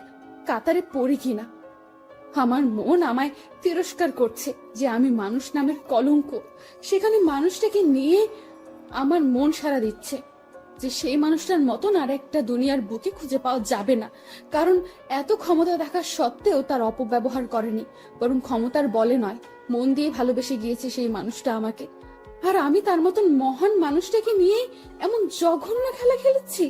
কাতারে পড়ি কিনা। আমার মন আমায় তিরস্কার করছে যে আমি মানুষ নামের কলঙ্ক। সেখানে মানুষটাকে নিয়ে আমার মন সাড়া দিচ্ছে যে সেই মানুষটার মতন আর একটা দুনিয়ার বুকে খুঁজে পাওয়া যাবে না। কারণ এত ক্ষমতা থাকা সত্ত্বেও তার অপব্যবহার করেনি, বরং ক্ষমতার বলে নয়, মন দিয়ে ভালোবেসে গিয়েছে সেই মানুষটা আমাকে। আর আমি তার মতন মহান মানুষটাকে নিয়ে এমন জঘন্য খেলা খেলেছি।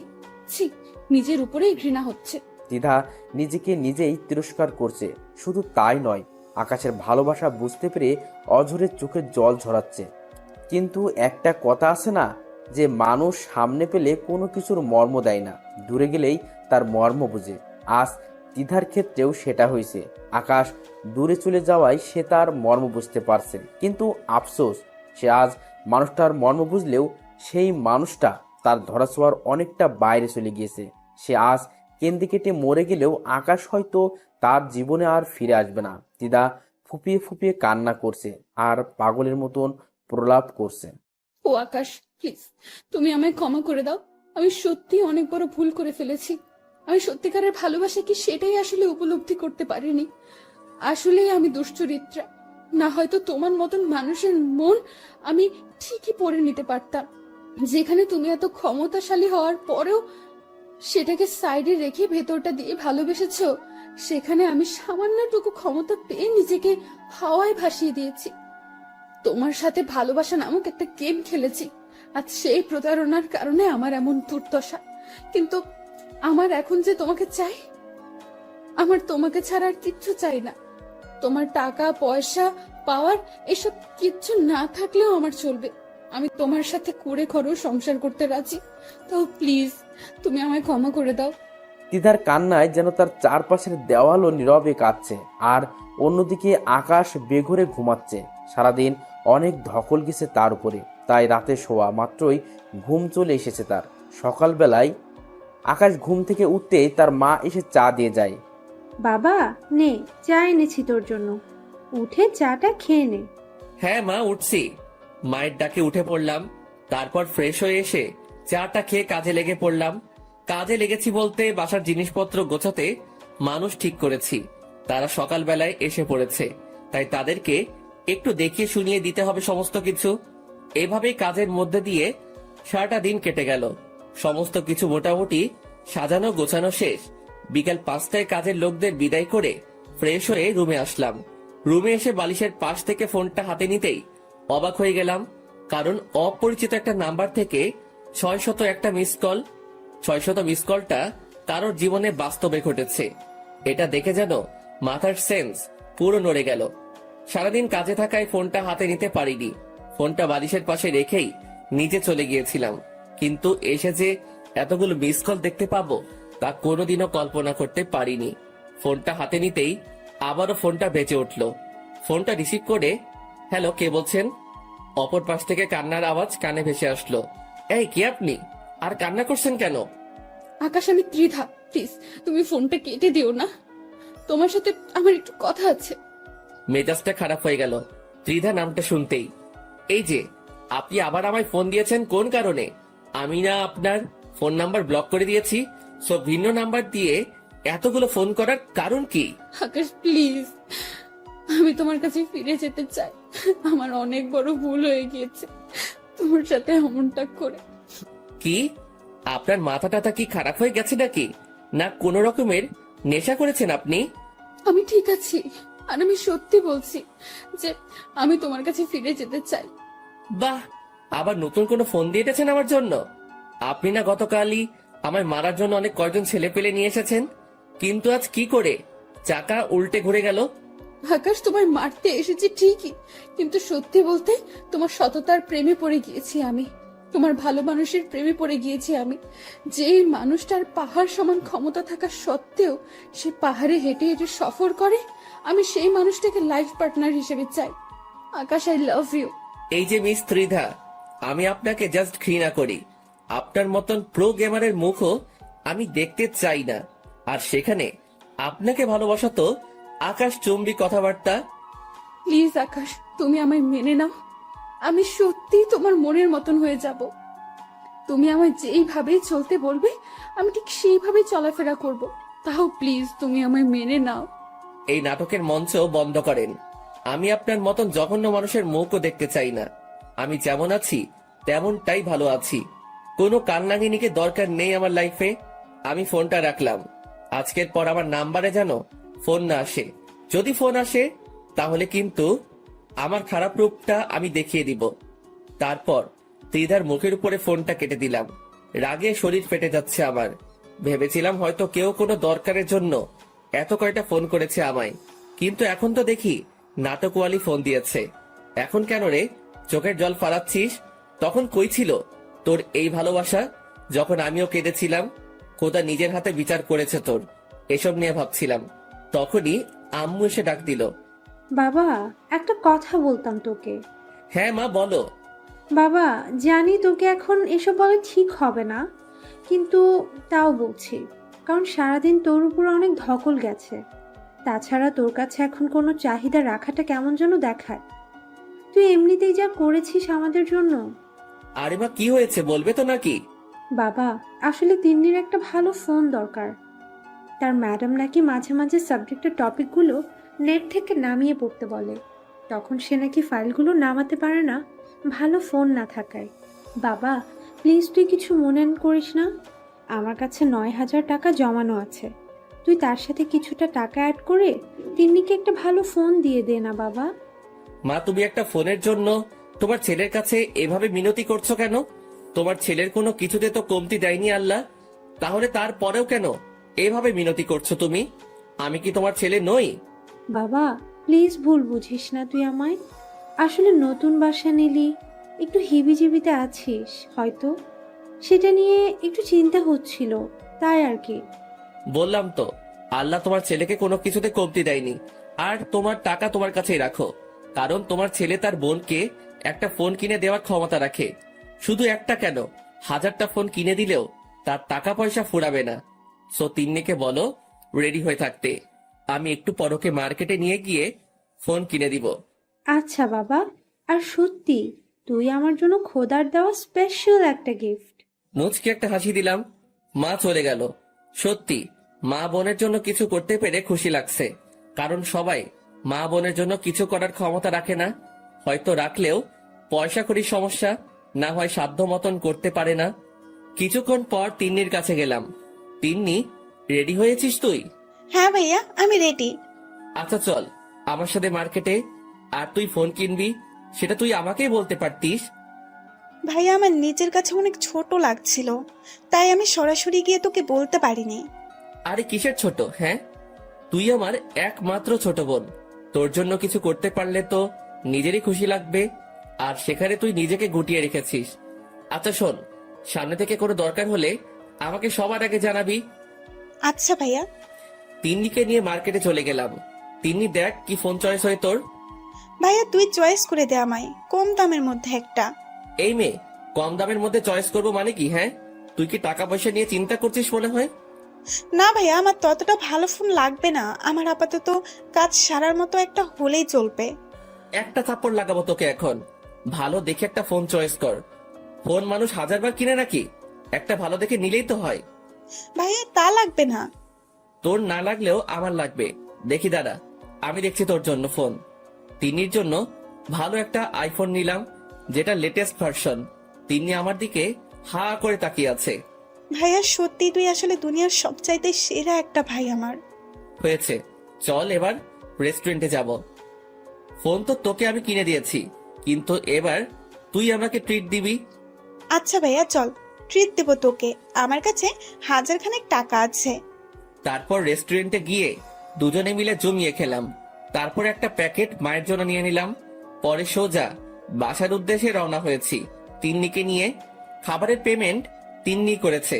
ছি, নিজের উপরেই ঘৃণা হচ্ছে। দ্বিধা নিজেকে নিজেই তিরস্কার করছে। শুধু তাই নয়, আকাশের ভালোবাসা বুঝতে পেরে অঝরে চোখের জল ঝরাচ্ছে। কিন্তু একটা কথা আছে না, যে মানুষ সামনে পেলে কোনো কিছুর মর্ম দেয় না, দূরে গেলেই তার মর্ম বুঝে। আজ দ্বিধার ক্ষেত্রেও সেটা হয়েছে। আকাশ দূরে চলে যাওয়ায় সে তার মর্ম বুঝতে পারছে, কিন্তু আফসোস, সে আজ মানুষটার মর্ম বুঝলেও সেই মানুষটা তার ধরাছোঁয়ার অনেকটা বাইরে চলে গিয়েছে। সে আজ কেন্দি কেটে মরে গেলেও আকাশ হয়তো তার জীবনে আর ফিরে আসবে না। দিদা ফুপিয়ে ফুপিয়ে কান্না করছে আর পাগলের মতন প্রলাপ করছে। ও আকাশ, প্লিজ তুমি আমায় ক্ষমা করে দাও। আমি সত্যি অনেক বড় ভুল করে ফেলেছি। আমি সত্যিকারের ভালোবাসা কি সেটাই আসলে উপলব্ধি করতে পারিনি। আসলেই আমি দুশ্চরিত্রা। না হয়তো তোমার মতন মানুষের মন আমি ঠিকই পড়ে নিতে পারতাম। যেখানে তুমি এত ক্ষমতাশালী হওয়ার পরেও সেটাকে সাইডে রেখে ভেতরটা দিয়ে ভালোবেসেছো, সেখানে আমি সামান্যটুকু ক্ষমতা পেয়ে নিজেকে হাওয়ায় ভাসিয়ে দিয়েছি। তোমার সাথে ভালোবাসা নামক একটা গেম খেলেছি, আজ সেই প্রতারণার কারণে আমার এমন দুর্দশা। কিন্তু আমার এখন যে তোমাকে চাই, আমার তোমাকে ছাড়া আর কিচ্ছু চাই না। তোমার টাকা পয়সা পাওয়ার এসব কিচ্ছু না থাকলেও আমার চলবে। আমি তোমার সাথে করে ঘরেও সংসার করতে রাজি। তাও প্লিজ তুমি আমায় ক্ষমা করে দাও। দিদার কান্নায় যেন তার চারপাশের দেওয়ালও নীরবে কাঁদছে, আর অন্যদিকে আকাশ বেঘরে ঘুমাচ্ছে। সারাদিন অনেক ধকল গেছে তার উপরে, তাই রাতে শোয়া মাত্রই ঘুম চলে এসেছে তার। সকালবেলায় আকাশ ঘুম থেকে উঠতেই তার মা এসে চা দিয়ে যায়। বাবা নে, চা এনেছি তোর জন্য, উঠে চাটা খেয়ে নে। হ্যাঁ মা, উঠছি। মায়ের ডাকে উঠে পড়লাম, তারপর ফ্রেশ হয়ে এসে চাটা খেয়ে কাজে লেগে পড়লাম। কাজে লেগেছি বলতে বাসার জিনিসপত্র গোছাতে মানুষ ঠিক করেছি। তারা সকালবেলায় এসে পড়েছে, তাই তাদেরকে একটু দেখিয়ে শুনিয়ে দিতে হবে সমস্ত কিছু। এভাবেই কাজের মধ্যে দিয়ে সারাটা দিন কেটে গেল। সমস্ত কিছু মোটামুটি সাজানো গোছানো শেষ। বিকাল 5টায় কাজের লোকদের বিদায় করে ফ্রেশ হয়ে রুমে আসলাম। রুমে এসে বালিশের পাশ থেকে ফোনটা হাতে নিতেই অবাক হয়ে গেলাম, কারণ অপরিচিত একটা নাম্বার থেকে 601 মিস কল। 600 মিস কলটা কারোর জীবনে বাস্তবে ঘটেছে। এটা দেখে যেন মাথার সেন্স পুরো নড়ে গেল। সারাদিন কাজে থাকায় ফোনটা হাতে নিতে পারিনি। ফোনটা বালিশের পাশে রেখেই নিচে চলে গিয়েছিলাম, কিন্তু এসে যে এতগুলো মিস কল দেখতে পাবো তা কোনোদিনও কল্পনা করতে পারিনি। ফোনটা হাতে নিতেই আবারও ফোনটা বেজে উঠল। ফোনটা রিসিভ করে, হ্যালো, কে বলছেন? অপর পাশ থেকে কান্নার আওয়াজ কানে ভেসে আসলো। এই, কে আপনি? আর কান্না করছেন কেন? আকাশ, আমি ত্রিধা, প্লিজ তুমি ফোনটা কেটে দিও না। তোমার সাথে আমার একটু কথা আছে। মেজাজটা খারাপ হয়ে গেল ত্রিধা নামটা শুনতেই। এই যে, আপনি আবার আমায় ফোন দিয়েছেন কোন কারণে? আমি না আপনার ফোন নাম্বার ব্লক করে দিয়েছি, সব ভিন্ন নাম্বার দিয়ে এতগুলো ফোন করার কারণ কি? আকাশ প্লিজ, আমি তোমার কাছে ফিরে যেতে চাই। আমার অনেক বড় ভুল হয়ে গিয়েছে তোমার সাথে এমনটা করে। কি আপনার মাথা টাথা কি খারাপ হয়ে গেছে নাকি? না কোনো রকমের নেশা করেছেন আপনি? আমি ঠিক আছি, আর আমি সত্যি বলছি যে আমি তোমার কাছে ফিরে যেতে চাই। বাহ, আবার নতুন কোনো ফোন দিয়ে এসেছেন আমার জন্য? আপনি না গতকালই আমায় মারার জন্য অনেক কয়জন ছেলে পেলে নিয়ে এসেছেন, কিন্তু আজ কি করে চাকা উল্টে ঘুরে গেল? আকাশ, তোমায় মারতে এসেছি ঠিকই, কিন্তু সত্যি বলতে তোমার সততার প্রেমে পড়ে গিয়েছি আমি। তোমার ভালো মানুষের প্রেমে পড়ে গিয়েছি আমি। যে মানুষটার পাহাড় সমান ক্ষমতা থাকা সত্ত্বেও সে পাহাড়ে হেঁটে হেঁটে সফর করে, আমি সেই মানুষটাকে লাইফ পার্টনার হিসেবে চাই। আকাশ, আই লাভ ইউ। এই যে মিস ত্রিধা, আমি আপনাকে জাস্ট ঘৃণা করি। আপনার মতন প্রো গেমারের মুখও আমি দেখতে চাই না। আর সেখানে আপনাকে ভালোবাসা তো আকাশ চুম্বী কথাবার্তা। প্লিজ আকাশ, তুমি আমায় মেনে নাও। আমি সত্যি তোমার মনের মতন হয়ে যাব। তুমি আমায় যেইভাবে চলতে বলবে আমি ঠিক সেইভাবে চলাফেরা করব। তাও প্লিজ তুমি আমায় মেনে নাও। এই নাটকের মঞ্চ বন্ধ করেন। আমি আপনার মতন জঘন্য মানুষের মুখও দেখতে চাই না। আমি যেমন আছি তেমনটাই ভালো আছি। কোনো কান্নাগিনীকে দরকার নেই আমার লাইফে। আমি ফোনটা রাখলাম। আজকের পর আমার নাম্বারে যেন ফোন না আসে। যদি ফোন আসে তাহলে কিন্তু আমার খারাপ রূপটা আমি দেখিয়ে দিব। তারপর ত্রিধার মুখের উপরে ফোনটা কেটে দিলাম। রাগে শরীর ফেটে যাচ্ছে আমার। ভেবেছিলাম হয়তো কেউ কোনো দরকারের জন্য এত কয়টা ফোন করেছে আমায়, কিন্তু এখন তো দেখি নাটকওয়ালি ফোন দিয়েছে। এখন কেন রে চোখের জল ফালাচ্ছিস? তখন কই ছিল তোর এই ভালোবাসা যখন আমিও কেঁদেছিলাম? খোদা নিজের হাতে বিচার করেছে তোর। এসব নিয়ে ভাবছিলাম, তখনই আম্মু এসে ডাক দিল। বাবা, একটা কথা বলতাম তোকে। হ্যাঁ মা বলো। বাবা, জানি তোকে এখন এসব বলা ঠিক হবে না, কিন্তু তাও বলছি, কারণ সারাদিন তোর উপর অনেক ধকল গেছে। তাছাড়া তোর কাছে এখন কোনো চাহিদা রাখাটা কেমন যেন দেখায়। তুই এমনিতেই যা করেছিস আমাদের জন্য। আরে মা কি হয়েছে বলবে তো নাকি? বাবা, আসলে তিন্নির একটা ভালো ফোন দরকার। তার ম্যাডাম নাকি মাঝে মাঝে সাবজেক্টের টপিকগুলো নেট থেকে নামিয়ে পড়তে বলে। তখন সে নাকি ফাইলগুলো নামাতে পারে না ভালো ফোন না থাকায়। বাবা প্লিজ, তুই কিছু মনে করিস না। আমার কাছে 9,000 টাকা জমানো আছে। তুই তার সাথে কিছুটা টাকা অ্যাড করে তিন্নিকে একটা ভালো ফোন দিয়ে দে না বাবা। মা তুমি একটা ফোনের জন্য তোমার ছেলের কাছে এভাবে মিনতি করছো কেন? তোমার ছেলের কোনো কিছুতে তো কমতি দেয়নি আল্লাহ, তাহলে তারপরেও কেন এভাবে মিনতি করছো তুমি? আমি কি তোমার ছেলে নই? বাবা প্লিজ, ভুল বুঝিস না তুই আমায়। আসলে নতুন বাসা নিলি, একটু হিবিজিবিতে আছিস হয়তো, সেটা নিয়ে একটু চিন্তা হচ্ছিল, তাই আর কি। বললাম তো আল্লাহ তোমার ছেলেকে কোনো কিছুতে কমতি দেয়নি। আর তোমার টাকা তোমার কাছেই রাখো, কারণ তোমার ছেলে তার বোনকে একটা ফোন কিনে দেওয়ার ক্ষমতা রাখে। শুধু একটা কেন, 1000টা ফোন কিনে দিলেও তার টাকা পয়সা ফুরাবে না। সো তিন্নিকে বলো রেডি হয়ে থাকতে। আমি একটু পরকে মার্কেটে নিয়ে গিয়ে ফোন কিনে দিব। আচ্ছা বাবা, আর সত্যি তুই আমার জন্য খোদার দেওয়া স্পেশাল একটা গিফট। মুচকি একটা হাসি দিলাম। মা চলে গেল। সত্যি মা বোনের জন্য কিছু করতে পেরে খুশি লাগছে, কারণ সবাই মা বোনের জন্য কিছু করার ক্ষমতা রাখে না। হয়তো রাখলেও পয়সা কড়ির সমস্যা, না হয় সাধ্য মতন করতে পারে না। কিছুক্ষণ পর তিন্নির কাছে গেলাম। তিন্নি, রেডি হয়েছিস তুই? হ্যাঁ ভাইয়া, আমি রেডি। আচ্ছা চল আমার সাথে মার্কেটে। আর তুই ফোন কিনবি সেটা তুই আমাকেই বলতে পারতিস। ভাইয়া, আমার নিজের কাছে অনেক ছোট লাগছিল, তাই আমি সরাসরি গিয়ে তোকে বলতে পারিনি। আরে কিসের ছোট? হ্যাঁ, তুই আমার একমাত্র ছোট বোন। তোর জন্য কিছু করতে পারলে তো নিজেরই খুশি লাগবে। আর সেখানে তুই নিজেকে গুটিয়ে রেখেছিস। আচ্ছা শোন, সামনে থেকে কোনো দরকার হলে আমাকে সবার আগে জানাবি। আচ্ছা ভাইয়া। তিন্নিকে নিয়ে মার্কেটে চলে গেলাম। তিন্নি, দেখ কি ফোন চয়েস হয় তোর। ভাইয়া, তুই চয়েস করে দে আমায় কম দামের মধ্যে একটা। এই মেয়ে, কম দামের মধ্যে চয়েস করবো মানে কি? হ্যাঁ, তুই কি টাকা পয়সা নিয়ে চিন্তা করছিস মনে হয়? না ভাইয়া, আমার ততটা ভালো ফোন লাগবে না। আমার আপাতত কাজ সারার মতো একটা হলেই চলবে। একটা থাপ্পড় লাগাবো তোকে এখন। ভালো দেখে একটা ফোন চয়েস কর। ফোন মানুষ 1000বার কিনে নাকি? একটা ভালো দেখে নিলেই তো হয়। ভাইয়া, তা লাগবে না। তোর না লাগলেও আমার লাগবে। দেখি দাদা, আমি দেখছি তোর জন্য ফোন। তিন্নির জন্য ভালো একটা আইফোন নিলাম, যেটা লেটেস্ট ভার্সন। তিন্নি আমার দিকে হা করে তাকিয়ে আছে। ভাইয়া, সত্যি তুই আসলে দুনিয়ার সবচাইতে সেরা একটা ভাই আমার। হয়েছে, চল এবার রেস্টুরেন্টে যাব। ফোন তো তোকে আমি কিনে দিয়েছি, কিন্তু এবার তুই আমাকে ট্রিট দিবি। আচ্ছা ভাইয়া, চল ট্রিট দেবো তোকে। আমার কাছে 1000 খানেক টাকা আছে। তারপর রেস্টুরেন্টে গিয়ে দুজনে মিলে জমিয়ে খেলাম। তারপর একটা প্যাকেট মায়ের জন্য নিয়ে নিলাম। পরে সোজা বাসার উদ্দেশ্যে রওনা হয়েছি তিন্নিকে নিয়ে। খাবারের পেমেন্ট তিন্নি করেছে।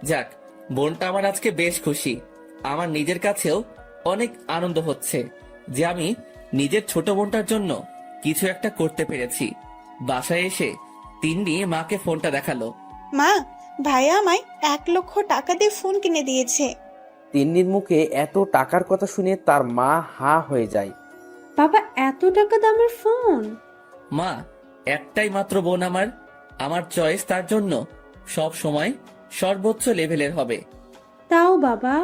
যাক, বোনটা আমার আজকে বেশ খুশি। আমার নিজের কাছেও অনেক আনন্দ হচ্ছে যে আমি নিজের ছোট বোনটার জন্য কিছু একটা করতে পেরেছি। বাসায় এসে তিন্নি মাকে ফোনটা দেখালো। মা, ভাইয়া আমায় 1,00,000 টাকা দিয়ে ফোন কিনে দিয়েছে। তিন্নির মুখে এত টাকার কথা শুনে তার মা হা হয়ে যায়। বাবা, এত টাকা দামের ফোন? মা, একটাই মাত্র বোন আমার চয়েস তার জন্য সব সময় সর্বোচ্চ লেভেলের হবে। তাও বাবা,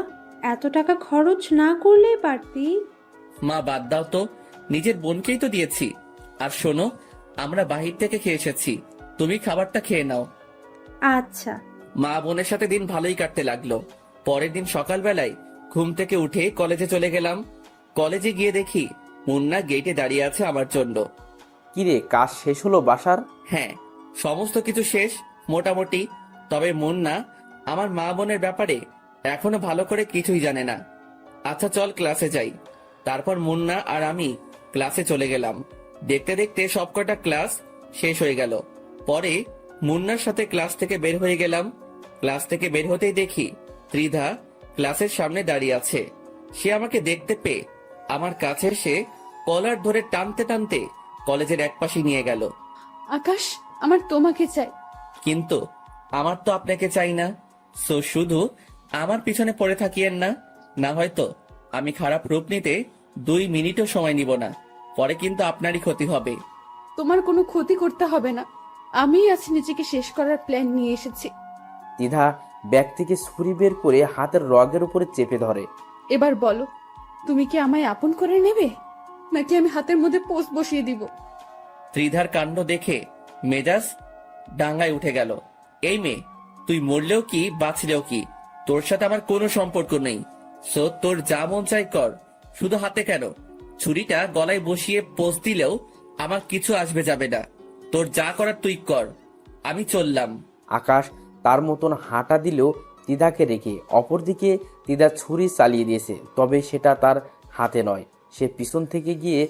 এত টাকা খরচ না করলেই পারতি। মা বাদ দাও তো, নিজের বোনকেই তো দিয়েছি। আর শোনো, আমরা বাহির থেকে খেয়ে এসেছি, তুমি খাবারটা খেয়ে নাও। আচ্ছা। মা বোনের সাথে দিন ভালোই কাটতে লাগলো। পরের দিন সকালবেলায় ঘুম থেকে উঠে কলেজে চলে গেলাম। কলেজে গিয়ে দেখি মুন্না গেটে দাঁড়িয়ে আছে আমার জন্য। কিরে, কাজ শেষ হলো বাসার? হ্যাঁ, সমস্ত কিছু শেষ মোটামুটি। তবে মুন্না আমার মা বোনের ব্যাপারে এখনো ভালো করে কিছুই জানে না। আচ্ছা চল ক্লাসে যাই। তারপর মুন্না আর আমি ক্লাসে চলে গেলাম। দেখতে দেখতে সবকটা ক্লাস শেষ হয়ে গেল। পরে মুন্নার সাথে ক্লাস থেকে বের হয়ে গেলাম। ক্লাস থেকে বের হতেই দেখি ত্রিধা ক্লাসের সামনে দাঁড়িয়ে আছে। সে আমাকে দেখতে পেয়ে আমার কাছে এসে কলার ধরে টানতে টানতে কলেজের একপাশে নিয়ে গেল। আকাশ, আমার তোমাকে চাই। কিন্তু আমার তো আপনাকে চাই না। সো শুধু আমার পিছনে পড়ে থাকিয়েন না, না হয়তো আমি খারাপ রূপ নিতে 2 মিনিটও সময় নিব না। পরে কিন্তু আপনারই ক্ষতি হবে। তোমার কোনো ক্ষতি করতে হবে না, আমিই আজ নিজেকে শেষ করার প্ল্যান নিয়ে এসেছি। দ্বিধা ব্যাগ থেকে ছুরি বের করে হাতের রগের উপরে চেপে ধরে। এবার বলো, তুমি কি আমায় আপন করে নেবে, নাকি আমি হাতের মধ্যে পোস্ট বসিয়ে দিব? ত্রিধার কাণ্ড দেখে মেজাজ ডাঙ্গায় উঠে গেল। এই মেয়ে, তুই মরলেও কি বাঁচলেও কি, তোর সাথে আমার কোনো সম্পর্ক নেই। সো তোর যা মন চাই কর, শুধু হাতে কেন, ছুরিটা গলায় বসিয়ে পোস্ট দিলেও আমার কিছু আসবে যাবে না। তোর যা করার তুই কর, আমি চললাম। আকাশ তার মতন হাঁটা দিলেও তিধাকে রেখে অপরদিকে তিধা ছুরি চালিয়ে দিয়েছে। তবে সেটা তার হাতে নয়। সে পিছন থেকে গিয়ে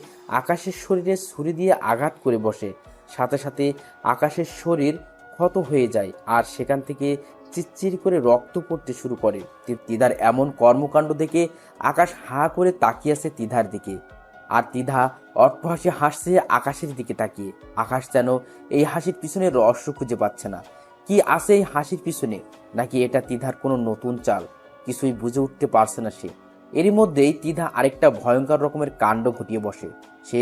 আকাশের শরীরে ছুরি দিয়ে আঘাত করে বসে। সাথে সাথে আকাশের শরীর ক্ষত হয়ে যায় আর সেখান থেকে চিচ্চির করে রক্ত পড়তে শুরু করে। তিধার এমন কর্মকাণ্ড দেখে আকাশ হা করে তাকিয়ে আছে তিধার দিকে। আর তিধা অট্টহাসি হাসছে আকাশের দিকে তাকিয়ে। আকাশ যেন এই হাসির পিছনে রহস্য খুঁজে পাচ্ছে না। কি আছে এই হাসির পিছনে, নাকি এটা তিধার কোনো নতুন চাল, কিছুই বুঝে উঠতে পারছে না সে। এরই মধ্যেই তিধা আরেকটা ভয়ঙ্কর রকমের কাণ্ড ঘটিয়ে বসে। সে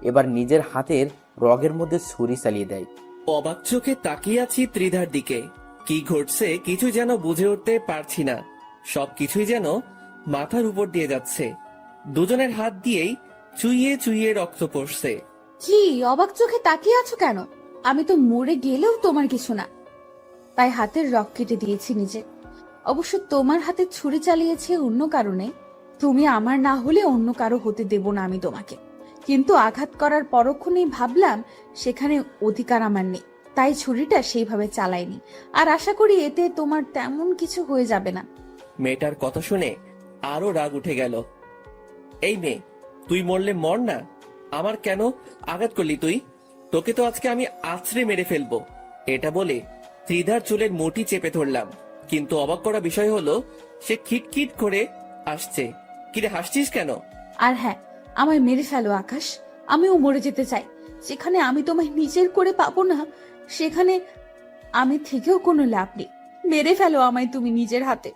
এবার নিজের হাতের রগের মধ্যে ছুরি চালিয়ে দেয়। অবাক চোখে তাকিয়ে আছি ত্রিধার দিকে। কি ঘটছে কিছু যেন বুঝে উঠতে পারছি না। সবকিছুই যেন মাথার উপর দিয়ে যাচ্ছে। দুজনের হাত দিয়েই চুইয়ে চুইয়ে রক্ত পড়ছে। কি অবাক চোখে তাকিয়ে আছো কেন? আমি তো মরে গেলেও তোমার কিছু না, তাই হাতের রক কেটে দিয়েছি নিজে। অবশ্য তোমার হাতে ছুরি চালিয়েছে অন্য কারণে, তুমি আমার না হলে অন্য কারো হতে দেব না আমি তোমাকে। কিন্তু আঘাত করার পরক্ষণেই ভাবলাম সেখানে অধিকার আমার নেই, তাই ছুরিটা সেইভাবে চালাইনি। আর আশা করি এতে তোমার তেমন কিছু হয়ে যাবে না। মেয়েটার কথা শুনে আরো রাগ উঠে গেল। এই মেয়ে, তুই মরলে মর না, আমার কেন আঘাত করলি তুই? তোকে তো আজকে আমি আছড়ে মেরে ফেলবো। এটা বলে ত্রিধার চুলের মুঠি চেপে ধরলাম। কিন্তু অবাক করা বিষয় হলো সে খিটখিট করে আসছে। কিরে হাসছিস কেন? আর হ্যাঁ, আমায় মেরে ফেলো আকাশ, আমিও মরে যেতে চাই। যেখানে আমি তোমায় নিজের করে পাবো না, সেখানে আমি থেকেও কোনো লাভ নেই। মেরে ফেলো আমায় তুমি নিজের হাতে।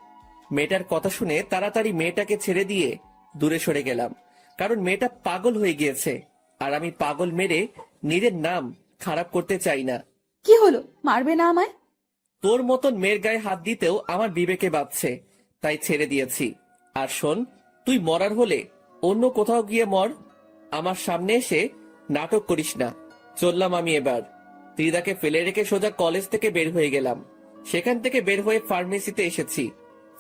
মেয়েটার কথা শুনে তাড়াতাড়ি মেয়েটাকে ছেড়ে দিয়ে দূরে সরে গেলাম। কারণ মেয়েটা পাগল হয়ে গিয়েছে, আর আমি পাগল মেরে নিজের নাম খারাপ করতে চাই না। কি হলো, মারবে না আমায়? তোর মতন মেয়ের গায়ে হাত দিতেও আমার বিবেকে বাঁধছে, তাই ছেড়ে দিয়েছি। আর শোন, তুই মরার হলে অন্য কোথাও গিয়ে মর, আমার সামনে এসে নাটক করিস না। চললাম আমি এবার। ত্রিধাকে ফেলে রেখে সোজা কলেজ থেকে বের হয়ে গেলাম। সেখান থেকে বের হয়ে ফার্মেসিতে এসেছি।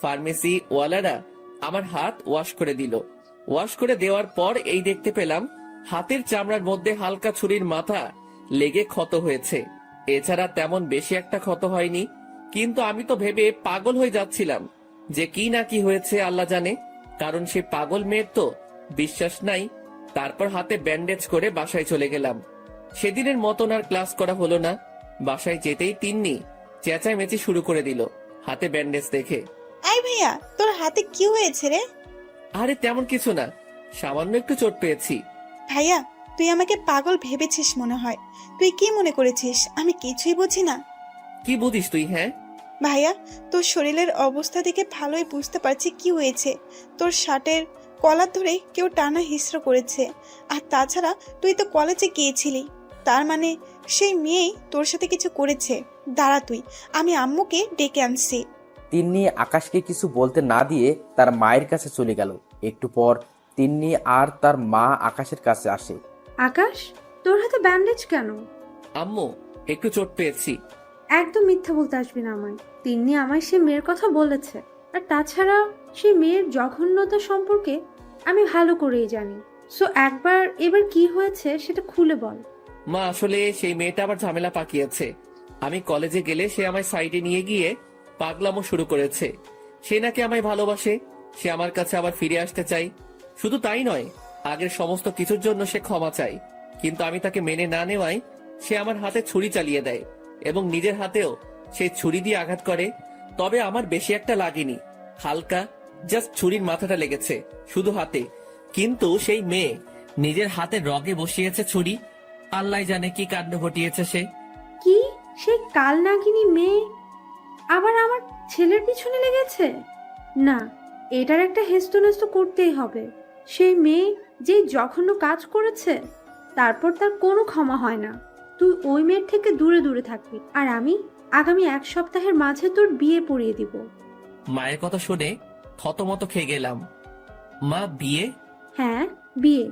ফার্মেসি ওয়ালারা আমার হাত ওয়াশ করে দিল। ওয়াশ করে দেওয়ার পর এই দেখতে পেলাম হাতের চামড়ার মধ্যে হালকা ছুরির মাথা লেগে ক্ষত হয়েছে। এছাড়া তেমন বেশি একটা ক্ষত হয়নি। কিন্তু আমি তো ভেবে পাগল হয়ে যাচ্ছিলাম যে কি না কি হয়েছে আল্লাহ জানে। কারণ সে পাগল মেয়ের তো বিশ্বাস নাই। তারপর হাতে ব্যান্ডেজ করে বাসায় চলে গেলাম। সেদিনের মতন আর ক্লাস করা হলো না। বাসায় যেতেই তিন্নি চেঁচামেচি শুরু করে দিল হাতে ব্যান্ডেজ দেখে। এই ভাইয়া, তোর হাতে কি হয়েছে রে? আরে তেমন কিছু না, সামান্য একটু চোট পেয়েছি। ভাইয়া, তুই আমাকে পাগল ভেবেছিস মনে হয়। তুই কি মনে করেছিস আমি কিছুই বুঝি না? কি বুঝিস তুই? হ্যাঁ, ভাইয়া, তোর শরীরের অবস্থা দেখে ভালোই বুঝতে পারছি কি হয়েছে। তোর শার্টের কলার ধরে কেউ টানা হিস্র করেছে। আর তাছাড়া তুই তো কলেজে গিয়েছিলি, তার মানে সেই মেয়েই তোর সাথে কিছু করেছে। দাঁড়া তুই, আমি আম্মুকে ডেকে আনছি। তিন্নি আকাশকে কিছু বলতে না দিয়ে তার মায়ের কাছে চলে গেল। একটু পর তিন্নি আর তার মা আকাশের কাছে আসে। আকাশ, তোর হাতে ব্যান্ডেজ কেন? আম্মু একটু চোট পেয়েছি। একদম মিথ্যা বলতে আসবি না আমায়। তিন্নি আমায় সে মেয়ের কথা বলেছে, আর তাছাড়া সেই মেয়ের জঘন্যতা সম্পর্কে আমি ভালো করেই জানি। সো এবার কি হয়েছে সেটা খুলে বল। মা, আসলে সেই মেয়েটা আবার ঝামেলা পাকিয়েছে। আমি কলেজে গেলে সে আমায় সাইডে নিয়ে গিয়ে পাগলামো শুরু করেছে। সে নাকি আমায় ভালোবাসে, সে আমার কাছে আবার ফিরে আসতে চাই। শুধু তাই নয়, আগের সমস্ত কিছুর জন্য সে ক্ষমা চাই। কিন্তু আমি তাকে মেনে না নেওয়ায় সে আমার হাতে ছুরি চালিয়ে দেয় এবং নিজের হাতেও সে ছুরি দিয়ে আঘাত করে। তবে আমার বেশি একটা লাগেনি, হালকা, জাস্ট ছুরির মাথাটা লেগেছে, শুধু হাতে। কিন্তু সেই মেয়ে নিজের হাতে রগে বসিয়েছে ছুরি। আল্লাহ জানে কি কাণ্ড ঘটিয়েছে সে। কি, সেই কাল নাগিনী মেয়ে আবার আমার ছেলের পিছনে লেগেছে? না, এটার একটা হেস্তনেস্ত করতেই হবে। সেই মেয়ে যে জঘন্য কাজ করেছে, তারপর তার কোনো ক্ষমা হয় না। তুই ওই মেয়ের থেকে দূরে দূরে থাকবি, আর আমি আগামী 1 সপ্তাহের মাঝে তোর বিয়ে পড়িয়ে দিব। মায়ের কথা শুনে থতমত খেয়ে গেলাম। মা, বিয়ে? হ্যাঁ, বিয়ে।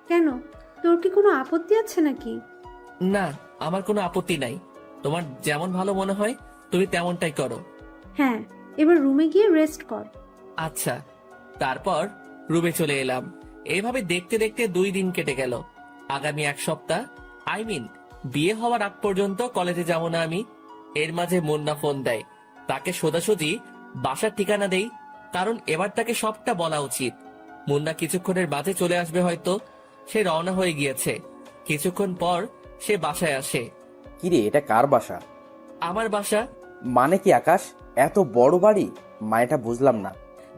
কেন, তোর কি কোনো আপত্তি আছে নাকি? না, আমার কোনো আপত্তি নাই। তোমার যেমন ভালো মনে হয় তুমি তেমনটাই করো। হ্যাঁ, এবার রুমে গিয়ে রেস্ট কর। আচ্ছা। তারপর রুমে চলে এলাম। এইভাবে দেখতে দেখতে 2 দিন কেটে গেল। আগামী 1 সপ্তাহ, বিয়ে হওয়ার আগ পর্যন্ত কলেজে যাব না আমি। এর মাঝে মুন্না ফোন দেয়। তাকে সোজাসুজি বাসার ঠিকানা দেই, কারণ এবার তাকে সবটা বলা উচিত। মুন্না কিছুক্ষণের মাঝে চলে আসবে হয়তো। সে রওনা হয়ে গিয়েছে। কিছুক্ষণ পর সে বাসায় আসে। কিরে, এটা কার বাসা? আমার বাসা। মানে কি আকাশ, এত বড় বাড়ি? মানেটা বুঝলাম না।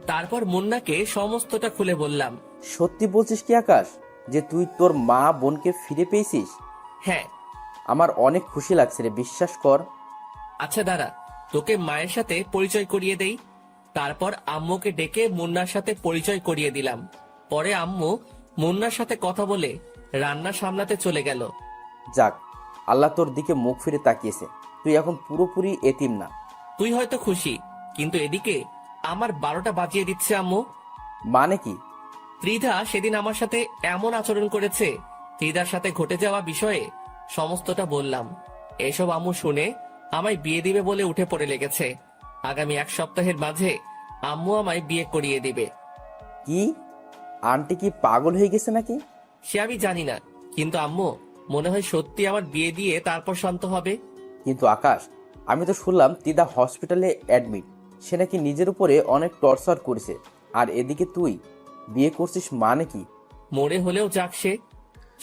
তারপর মুন্নাকে সমস্তটা খুলে বললাম। সত্যি বলছিস কি আকাশ, যে তুই তোর মা বোনকে ফিরে পেয়েছিস? হ্যাঁ। আমার অনেক খুশি লাগছে রে, বিশ্বাস কর। আচ্ছা দাঁড়া, তোকে মায়ের সাথে পরিচয় করিয়ে দেই। তারপর আম্মুকে ডেকে মুন্নার সাথে পরিচয় করিয়ে দিলাম। পরে আম্মু মুন্নার সাথে কথা বলে রান্না সামলাতে চলে গেল। যাক, আল্লাহ তোর দিকে মুখ ফিরে তাকিয়েছে। তুই এখন পুরোপুরি এতিম না। তুই হয়তো খুশি, কিন্তু এদিকে আমার 12টা বাজিয়ে দিচ্ছে আম্মু। মানে কি? ত্রিধা সেদিন আমার সাথে এমন আচরণ করেছে। ত্রিধার সাথে ঘটে যাওয়া বিষয়ে সমস্তটা বললাম। এসব আম্মু শুনে আমায় বিয়ে দিবে বলে উঠে পড়ে লেগেছে। আগামী 1 সপ্তাহের মাঝে আম্মু আমায় বিয়ে করিয়ে দিবে। কি, আন্টি কি পাগল হয়ে গেছে নাকি? সে আমি জানি না, কিন্তু আম্মু মনে হয় সত্যি আমার বিয়ে দিয়ে তারপর শান্ত হবে। কিন্তু আকাশ, আমি তো শুনলাম তিদা হসপিটালে অ্যাডমিট। সে নাকি নিজের উপরে অনেক টর্চার করেছে, আর এদিকে তুই বিয়ে করছিস, মানে কি? মরে হলেও যাক,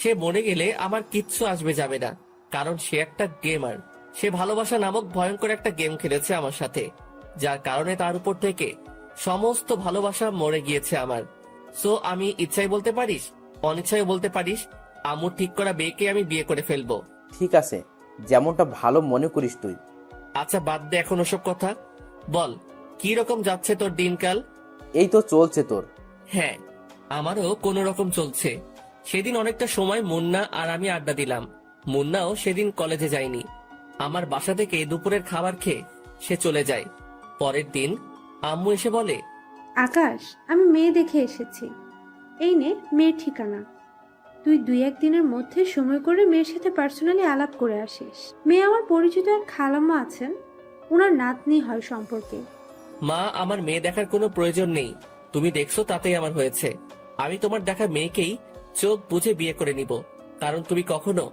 সে মরে গেলে আমার কিচ্ছু আসবে যাবে না, কারণ সে একটা গেমার। সে ভালোবাসা নামক ভয়ঙ্কর একটা গেম খেলেছে আমার সাথে, যার কারণে তার উপর থেকে সমস্ত ভালোবাসা মরে গিয়েছে আমার। সো আমি ইচ্ছাই বলতে পারিস, অনিচ্ছাই বলতে পারিস, আম্মুর ঠিক করা মেয়েকে আমি বিয়ে করে ফেলবো। ঠিক আছে, যেমনটা ভালো মনে করিস তুই। আচ্ছা বাদ দে এখন ওসব কথা। বল, কি রকম যাচ্ছে তোর দিনকাল? এই তো চলছে তোর। হ্যাঁ, আমারও কোন রকম চলছে। সেদিন অনেকটা সময় মুন্না আর আমি আড্ডা দিলাম। মুন্নাও সেদিন কলেজে যায়নি। আমার বাসা থেকে দুপুরের খাবার খেয়ে সে চলে যায়। পরের দিন আম্মু এসে বলে, আকাশ, আমি মেয়ে দেখে এসেছি। এই নে মেয়ের ঠিকানা। তুই 2-1 দিনের মধ্যে সময় করে মেয়ের সাথে পার্সোনালি আলাপ করে আসিস। মেয়ে আমার পরিচিত এক খালাম্মা আছেন, ওনার নাতনি হয় সম্পর্কে। মা, আমার মেয়ে দেখার কোনো প্রয়োজন নেই। তুমি দেখছো তাতেই আমার হয়েছে। আমি তোমার দেখা মেয়েকেই চোখ বুঝে বিয়ে করে নিব, কারণ তুমি কখনো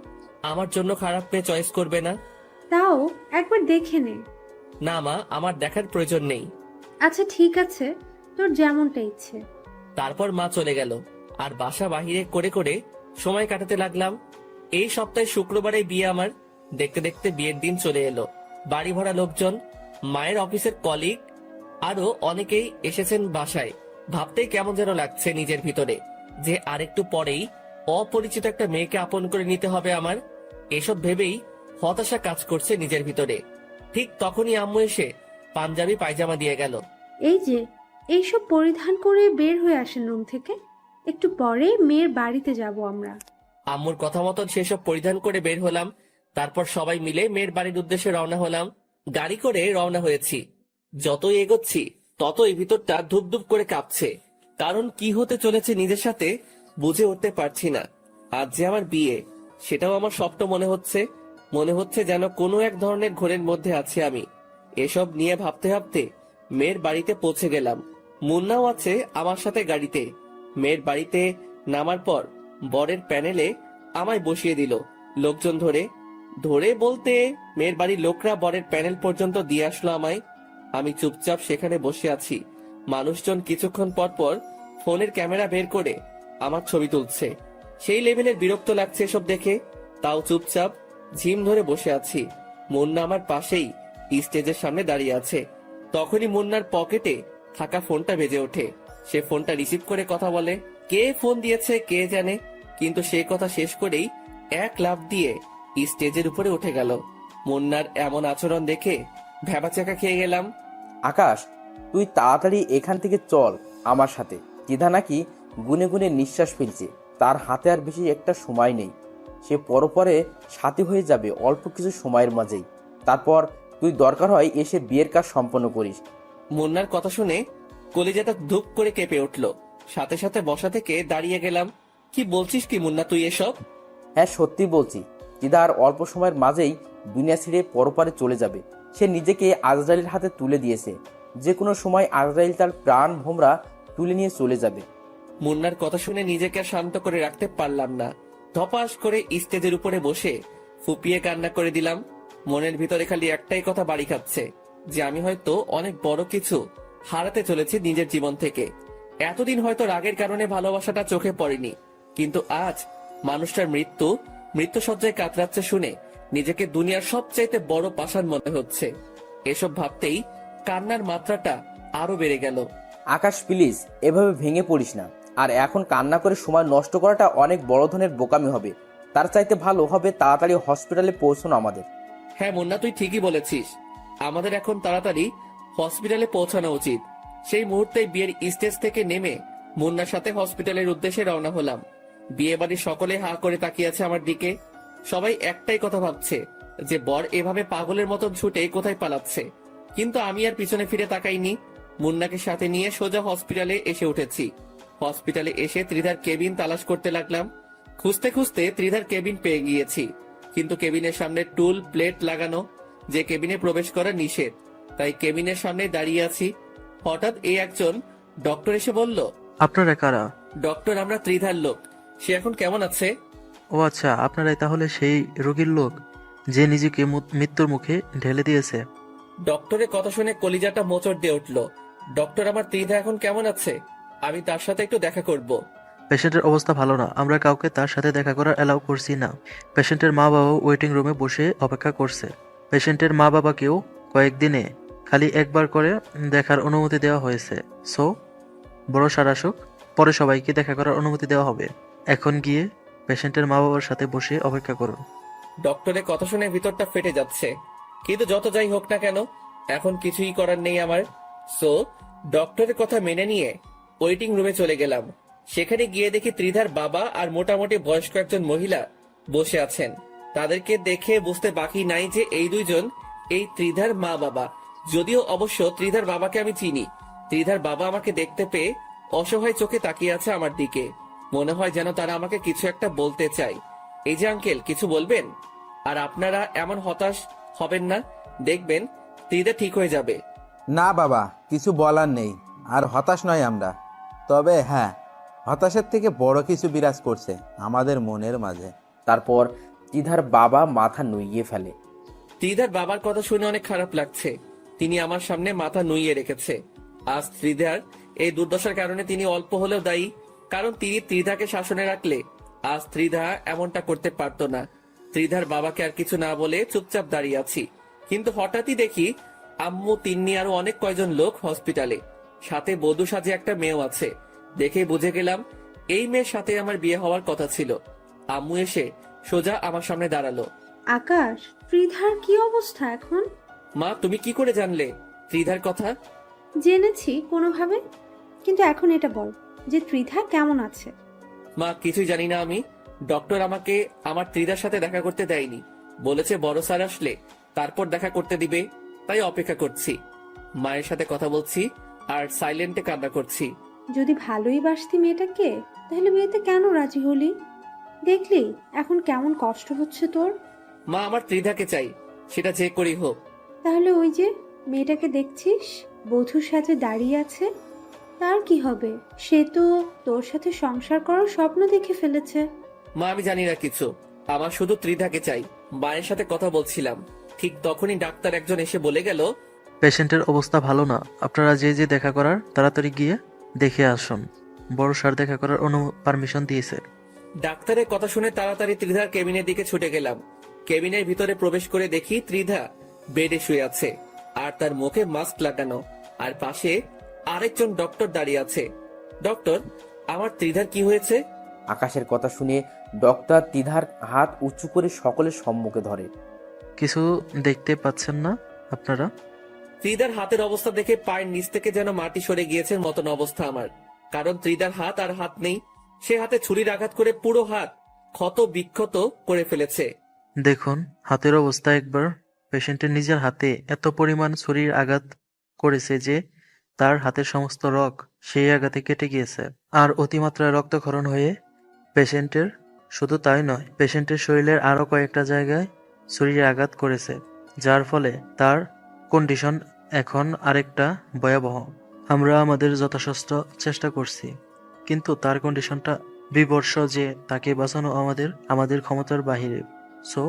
আমার জন্য খারাপ মেয়ে চয়েস করবে না। তাও একবার দেখে নে। না মা, আমার দেখার প্রয়োজন নেই। আচ্ছা ঠিক আছে, তোর যেমনটা ইচ্ছে। তারপর মা চলে গেল, আর বাসা বাহিরে করে করে সময় কাটাতে লাগলাম। এই সপ্তাহে শুক্রবারে বিয়ে আমার। দেখতে দেখতে বিয়ের দিন চলে এলো। বাড়ি ভরা লোকজন, মায়ের অফিসের কলিগ, আরো অনেকেই এসেছেন বাসায়। ভাবতেই কেমন যেন লাগছে নিজের ভিতরে, যে আরেকটু পরেই অপরিচিত একটা মেয়েকে আপন করে নিতে হবে আমার। এসব ভেবেই হতাশা কাজ করছে নিজের ভিতরে। ঠিক তখনই আম্মু এসে পাঞ্জাবি পায়জামা দিয়ে গেল। এই যে, এইসব পরিধান করে বের হয়ে আসেন রুম থেকে। একটু পরে মেয়ের বাড়িতে যাব আমরা। আম্মুর কথা মতন সেসব পরিধান করে বের হলাম। তারপর সবাই মিলে মেয়ের বাড়ির উদ্দেশ্যে রওনা হলাম। গাড়ি করে রওনা হয়েছি। যতই এগোচ্ছি ততই ভিতরটা ধুপধুপ করে কাঁপছে। কারণ কি হতে চলেছে নিজের সাথে বুঝে উঠতে পারছি না। আজ যে আমার বিয়ে, সেটাও আমার স্বপ্ন মনে হচ্ছে। মনে হচ্ছে যেন কোনো এক ধরনের ঘোরের মধ্যে আছি আমি। এসব নিয়ে ভাবতে ভাবতে মেয়ের বাড়িতে পৌঁছে গেলাম। মুন্নাও আছে আমার সাথে গাড়িতে। মেয়ের বাড়িতে নামার পর বরের প্যানেলে আমায় বসিয়ে দিল লোকজন ধরে ধরে বলতে মেয়ের বাড়ির লোকরা বরের প্যানেল পর্যন্ত দিয়ে আসলো আমায়। আমি চুপচাপ সেখানে বসে আছি। মানুষজন কিছুক্ষণ পর পর ফোনের ক্যামেরা বের করে আমার ছবি তুলছে। সেই লেভেলের বিরক্ত লাগছে এসব দেখে। তাও চুপচাপ ঝিম ধরে বসে আছি। মুন্না আমার পাশেই স্টেজের সামনে দাঁড়িয়ে আছে। তখনই মুন্নার পকেটে থাকা ফোনটা বেজে ওঠে। সে ফোনটা রিসিভ করে কথা বলে। কে ফোন দিয়েছে কে জানে, কিন্তু সে কথা শেষ করেই এক লাফ দিয়ে স্টেজের উপরে উঠে গেল। মুন্নার এমন আচরণ দেখে ভ্যাবাচাকা খেয়ে গেলাম। আকাশ, তুই তাড়াতাড়ি এখান থেকে চল আমার সাথে। দ্বিধা নাকি গুনে গুনে নিঃশ্বাস ফেলছে। তার হাতে আর বেশি একটা সময় নেই। সে পরপরে সাথী হয়ে যাবে অল্প কিছু সময়ের মাঝেই। তারপর তুই দরকার হয় এসে বিয়ের কাজ সম্পন্ন করিস। মুন্নার কথা শুনে কলিজাটা ধুপ করে কেঁপে উঠল। সাথে সাথে বসা থেকে দাঁড়িয়ে গেলাম। কি বলছিস কি মুন্না তুই এসব? হ্যাঁ, সত্যি বলছি। দিদা আর অল্প সময়ের মাঝেই দুনিয়া ছেড়ে পরপারে চলে যাবে। সে নিজেকে আজরাইলের হাতে তুলে দিয়েছে। যে কোনো সময় আজরাইল তার প্রাণ ভোমরা তুলে নিয়ে চলে যাবে। মুন্নার কথা শুনে নিজেকে আর শান্ত করে রাখতে পারলাম না। ধপাস করে স্টেজের উপরে বসে ফুপিয়ে কান্না করে দিলাম। মনের ভিতরে খালি একটাই কথা বাড়ি খাচ্ছে, যে আমি হয়তো অনেক বড় কিছু হারাতে চলেছি নিজের জীবন থেকে। এতদিন হয়তো রাগের কারণে ভালোবাসাটা চোখে পড়েনি, কিন্তু আজ মানুষটার মৃত্যুসজ্জায় কাতরাচ্ছে শুনে নিজেকে দুনিয়ার সবচাইতে বড় পাষাণ মনে হচ্ছে। এসব ভাবতেই কান্নার মাত্রাটা আরো বেড়ে গেল। আকাশ, প্লিজ এভাবে ভেঙে পড়িস না। আর এখন কান্না করে সময় নষ্ট করাটা অনেক বড় ধরনের বোকামি হবে। তার চাইতে ভালো হবে তাড়াতাড়ি হসপিটালে পৌঁছানো আমাদের। হ্যাঁ মুন্না, তুই ঠিকই বলেছিস। আমাদের এখন তাড়াতাড়ি হসপিটালে পৌঁছানো উচিত। সেই মুহূর্তে বিয়ের স্টেজ থেকে নেমে মুন্নার সাথে হসপিটালের উদ্দেশ্যে রওনা হলাম। বিয়ে বাড়ির সকলে হা করে তাকিয়ে আছে আমার দিকে। সবাই একটাই কথা ভাবছে যে বর এভাবে পাগলের মতন ছুটে কোথায় পালাচ্ছে। কিন্তু আমি আর পিছনে ফিরে তাকাইনি। মুন্নাকে সাথে নিয়ে সোজা হসপিটালে এসে উঠেছি। হসপিটালে এসে ত্রিধার কেবিন তালাশ করতে লাগলাম। খুঁজতে খুঁজতে ত্রিধার কেবিন পেয়ে গিয়েছি, কিন্তু কেবিনের সামনে টুল প্লেট লাগানো, যে কেবিনে প্রবেশ করা নিষেধ। তাই কেবিনের সামনে দাঁড়িয়ে আছি। হঠাৎ এই একজন ডক্টর এসে বলল, আপনারা কারা? ডক্টর, আমরা ত্রিধার লোক। সে এখন কেমন আছে? ও আচ্ছা, আপনারাই তাহলে সেই রোগীর লোক যে নিজেকে মৃত্যুর মুখে ঢেলে দিয়েছে। ডক্টরের কথা শুনে কলিজাটা মোচড় দিয়ে উঠল। ডক্টর, আমার ত্রিধা এখন কেমন আছে? আমি তার সাথে একটু দেখা করব। পেশেন্টের অবস্থা ভালো না, আমরা কাউকে তার সাথে দেখা করার অ্যালাউ করছি না। পেশেন্টের মা বাবাও ওয়েটিং রুমে বসে অপেক্ষা করছে। পেশেন্টের মা বাবাকেও কয়েকদিনে খালি একবার করে দেখার অনুমতি দেওয়া হয়েছে। সো বড় সারাসুক, পরে সবাইকে দেখা করার অনুমতি দেওয়া হবে। এখন গিয়ে পেশেন্টের মা বাবার সাথে বসে অপেক্ষা করুন। ডক্টরের কথা শুনে ভিতরটা ফেটে যাচ্ছে, কিন্তু যত যাই হোক না কেন এখন কিছুই করার নেই আমার। সো ডক্টরের কথা মেনে নিয়ে ওয়েটিং রুমে চলে গেলাম। সেখানে গিয়ে দেখি ত্রিধার বাবা আর মোটামুটি বয়স্ক একজন মহিলা বসে আছেন। তাদেরকে দেখে বুঝতে বাকি নাই যে এই দুইজন এই ত্রিধার মা বাবা। যদিও অবশ্য ত্রিধার বাবাকে আমি চিনি। ত্রিধার বাবা আমাকে দেখতে পেয়ে অসহায় চোখে তাকিয়ে আছে আমার দিকে। মনে হয় যেন তারা আমাকে কিছু একটা বলতে চায়। এই যে আঙ্কেল, কিছু বলবেন? আর আপনারা এমন হতাশ হবেন না, দেখবেন ত্রিধা ঠিক হয়ে যাবে। না বাবা, কিছু বলার নেই। আর হতাশ নয় আমরা। তবে হ্যাঁ, হতাশার থেকে বড় কিছু বিরাজ করছে আমাদের মনের মাঝে। তারপর ত্রিধার বাবা মাথা নুইয়ে ফেলে। ত্রিধার বাবার কথা শুনে অনেক খারাপ লাগছে। তিনি আমার সামনে মাথা নুইয়ে রেখেছে। আজ ত্রিধার এই দুর্দশার কারণে তিনি অল্প হলেও দায়ী। কারণ তিনি ত্রিধাকে শাসনে রাখলে আজ ত্রিধা এমনটা করতে পারতো না। ত্রিধার বাবাকে আর কিছু না বলে চুপচাপ দাঁড়িয়ে আছি। কিন্তু হঠাৎই দেখি আম্মু, তিন্নি আরো অনেক কয়জন লোক হসপিটালে। সাথে বধূ সাজে একটা মেয়েও আছে। দেখে বুঝে গেলাম এই মেয়ের সাথে আমার বিয়ে হওয়ার কথা ছিল। আম্মু এসে সোজা আমার সামনে দাঁড়ালো। আকাশ, ত্রিধার কি অবস্থা এখন? মা, তুমি কি করে জানলে ত্রিধার কথা? জেনেছি কোনোভাবে, কিন্তু এখন এটা বল যে ত্রিধা কেমন আছে। মা, কিছুই জানি না আমি। ডক্টর আমাকে আমার ত্রিধার সাথে দেখা করতে দেয়নি, বলেছে বড় স্যার আসলে তারপর দেখা করতে দিবে, তাই অপেক্ষা করছি। মায়ের সাথে কথা বলছি আর সাইলেন্টে কান্না করছি। যদি ভালোই বাসতি মেয়েটাকে, তাহলে বিয়েতে কেন রাজি হলি? দেখলি এখন কেমন কষ্ট হচ্ছে তোর। মা, আমার ত্রিধাকে চাই, সেটা যে করেই হোক। তাহলে ওই যে মেয়েটাকে দেখছিস বধূর সাথে দাঁড়িয়ে আছে, তার কি হবে? সে তো তোর সাথে সংসার করার স্বপ্ন দেখে ফেলেছে। মা, আমি জানি না কিছু, আমার শুধু ত্রিধাকে চাই। মায়ের সাথে কথা বলছিলাম, ঠিক তখনই ডাক্তার একজন এসে বলে গেল, পেশেন্টের অবস্থা ভালো না, আপনারা যে যে দেখা করার তাড়াতাড়ি গিয়ে দেখে আসুন। বড় স্যার দেখা করার পারমিশন দিয়েছে। ডাক্তারের কথা শুনে তাড়াতাড়ি ত্রিধার কেবিনের দিকে ছুটে গেলাম। কেবিনের ভিতরে প্রবেশ করে দেখি ত্রিধা বেডে শুয়ে আছে, আর তার মুখে মাস্ক লাগানো, আর পাশে আরেকজন ডক্টর দাঁড়িয়ে আছে। ডক্টর, আমার ত্রিধার কি হয়েছে? আকাশের কথা শুনে ডক্টর ত্রিধার হাত উঁচু করে সকলের সম্মুখে ধরে। কিছু দেখতে পাচ্ছেন না আপনারা? ত্রিধার হাতের অবস্থা দেখে পায়ের নিচ থেকে যেন মাটি সরে গিয়েছে মতন অবস্থা আমার। কারণ ত্রিধার হাত আর হাত নেই, সে হাতে ছুরির আঘাত করে পুরো হাত ক্ষত বিক্ষত করে ফেলেছে। দেখুন হাতের অবস্থা একবার। পেশেন্টের নিজের হাতে এত পরিমাণ ছুরির আঘাত করেছে যে তার হাতের সমস্ত রগ সেই আঘাতে কেটে গিয়েছে, আর অতিমাত্রায় রক্তক্ষরণ হয়ে পেশেন্টের, শুধু তাই নয়, পেশেন্টের শরীরের আরো কয়েকটা জায়গায় ছুরির আঘাত করেছে, যার ফলে তার কন্ডিশন এখন আরেকটা ভয়াবহ। আমরা আমাদের যথাসাধ্য চেষ্টা করছি, কিন্তু তার কন্ডিশনটা বিবর্ষ যে তাকে বাঁচানো আমাদের ক্ষমতার বাহিরে। সো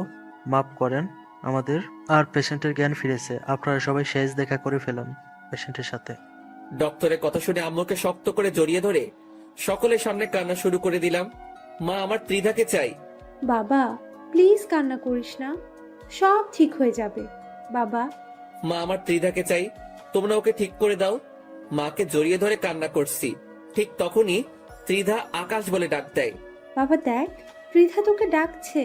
মাফ করেন আমাদের। আর পেশেন্টের জ্ঞান ফিরেছে, আপনারা সবাই শেষ দেখা করে ফেলেন পেশেন্টের সাথে। ডক্টরের কথা শুনে আম্মুকে শক্ত করে জড়িয়ে ধরে সকলের সামনে কান্না শুরু করে দিলাম। মা, আমার ত্রিধাকে চাই। বাবা প্লিজ কান্না করিস না, সব ঠিক হয়ে যাবে বাবা। মা, আমার ত্রিধাকে চাই, তোমরা ওকে ঠিক করে দাও। মাকে জড়িয়ে ধরে কান্না করছি, ঠিক তখনই ত্রিধা আকাশ বলে ডাক দেয়। বাবা দেখ, ত্রিধা তোকে ডাকছে।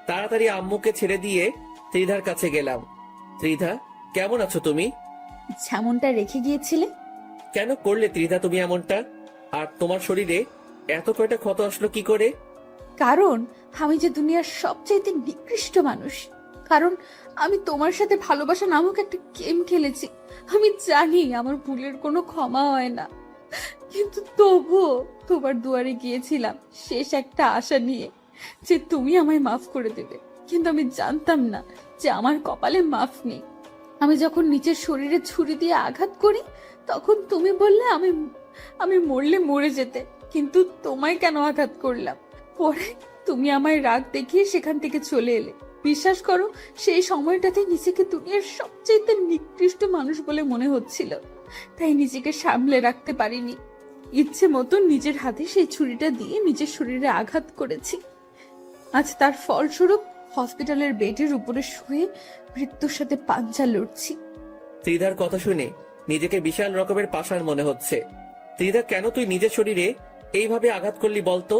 তাড়াতাড়ি আম্মুকে ছেড়ে দিয়ে ত্রিধার কাছে গেলাম। ত্রিধা, কেমন আছো তুমি? যেমনটা রেখে গিয়েছিলে। কেন করলে ত্রিধা তুমি এমনটা? আর তোমার শরীরে এত কয়টা ক্ষত আসলো কি করে? কারণ আমি যে দুনিয়ার সবচাইতে নিকৃষ্ট মানুষ। কারণ আমি তোমার সাথে ভালোবাসা নামক একটা গেম খেলেছি। আমি জানি আমার ভুলের কোনো ক্ষমা হয় না, কিন্তু তবুও তোমার দুয়ারে গিয়েছিলাম শেষ একটা আশা নিয়ে যে তুমি আমায় মাফ করে দেবে। কিন্তু আমি জানতাম না যে আমার কপালে মাফ নেই। আমি যখন নিজের শরীরে ছুরি দিয়ে আঘাত করি, তখন তুমি বললে আমি মরলে মরে যেতে, কিন্তু তোমায় কেন আঘাত করলাম? পরে তুমি আমায় রাগ দেখিয়ে সেখান থেকে চলে এলে। বিশ্বাস করো, সেই সময়টাতে নিজেকে দুনিয়ার সবচেয়ে নিকৃষ্ট মানুষ বলে মনে হচ্ছিল, তাই নিজেকে সামলে রাখতে পারিনি। ইচ্ছে মতো নিজের হাতে সেই ছুরিটা দিয়ে নিজের শরীরে আঘাত করেছি। আজ তার ফলস্বরূপ হসপিটালের বেডের উপরে শুয়ে মৃত্যুর সাথে পাঞ্জা লড়ছি। ত্রিধার কথা শুনে নিজেকে বিশাল রকমের পাষাণ মনে হচ্ছে। ত্রিধা, কেন তুই নিজের শরীরে এইভাবে আঘাত করলি বলতো?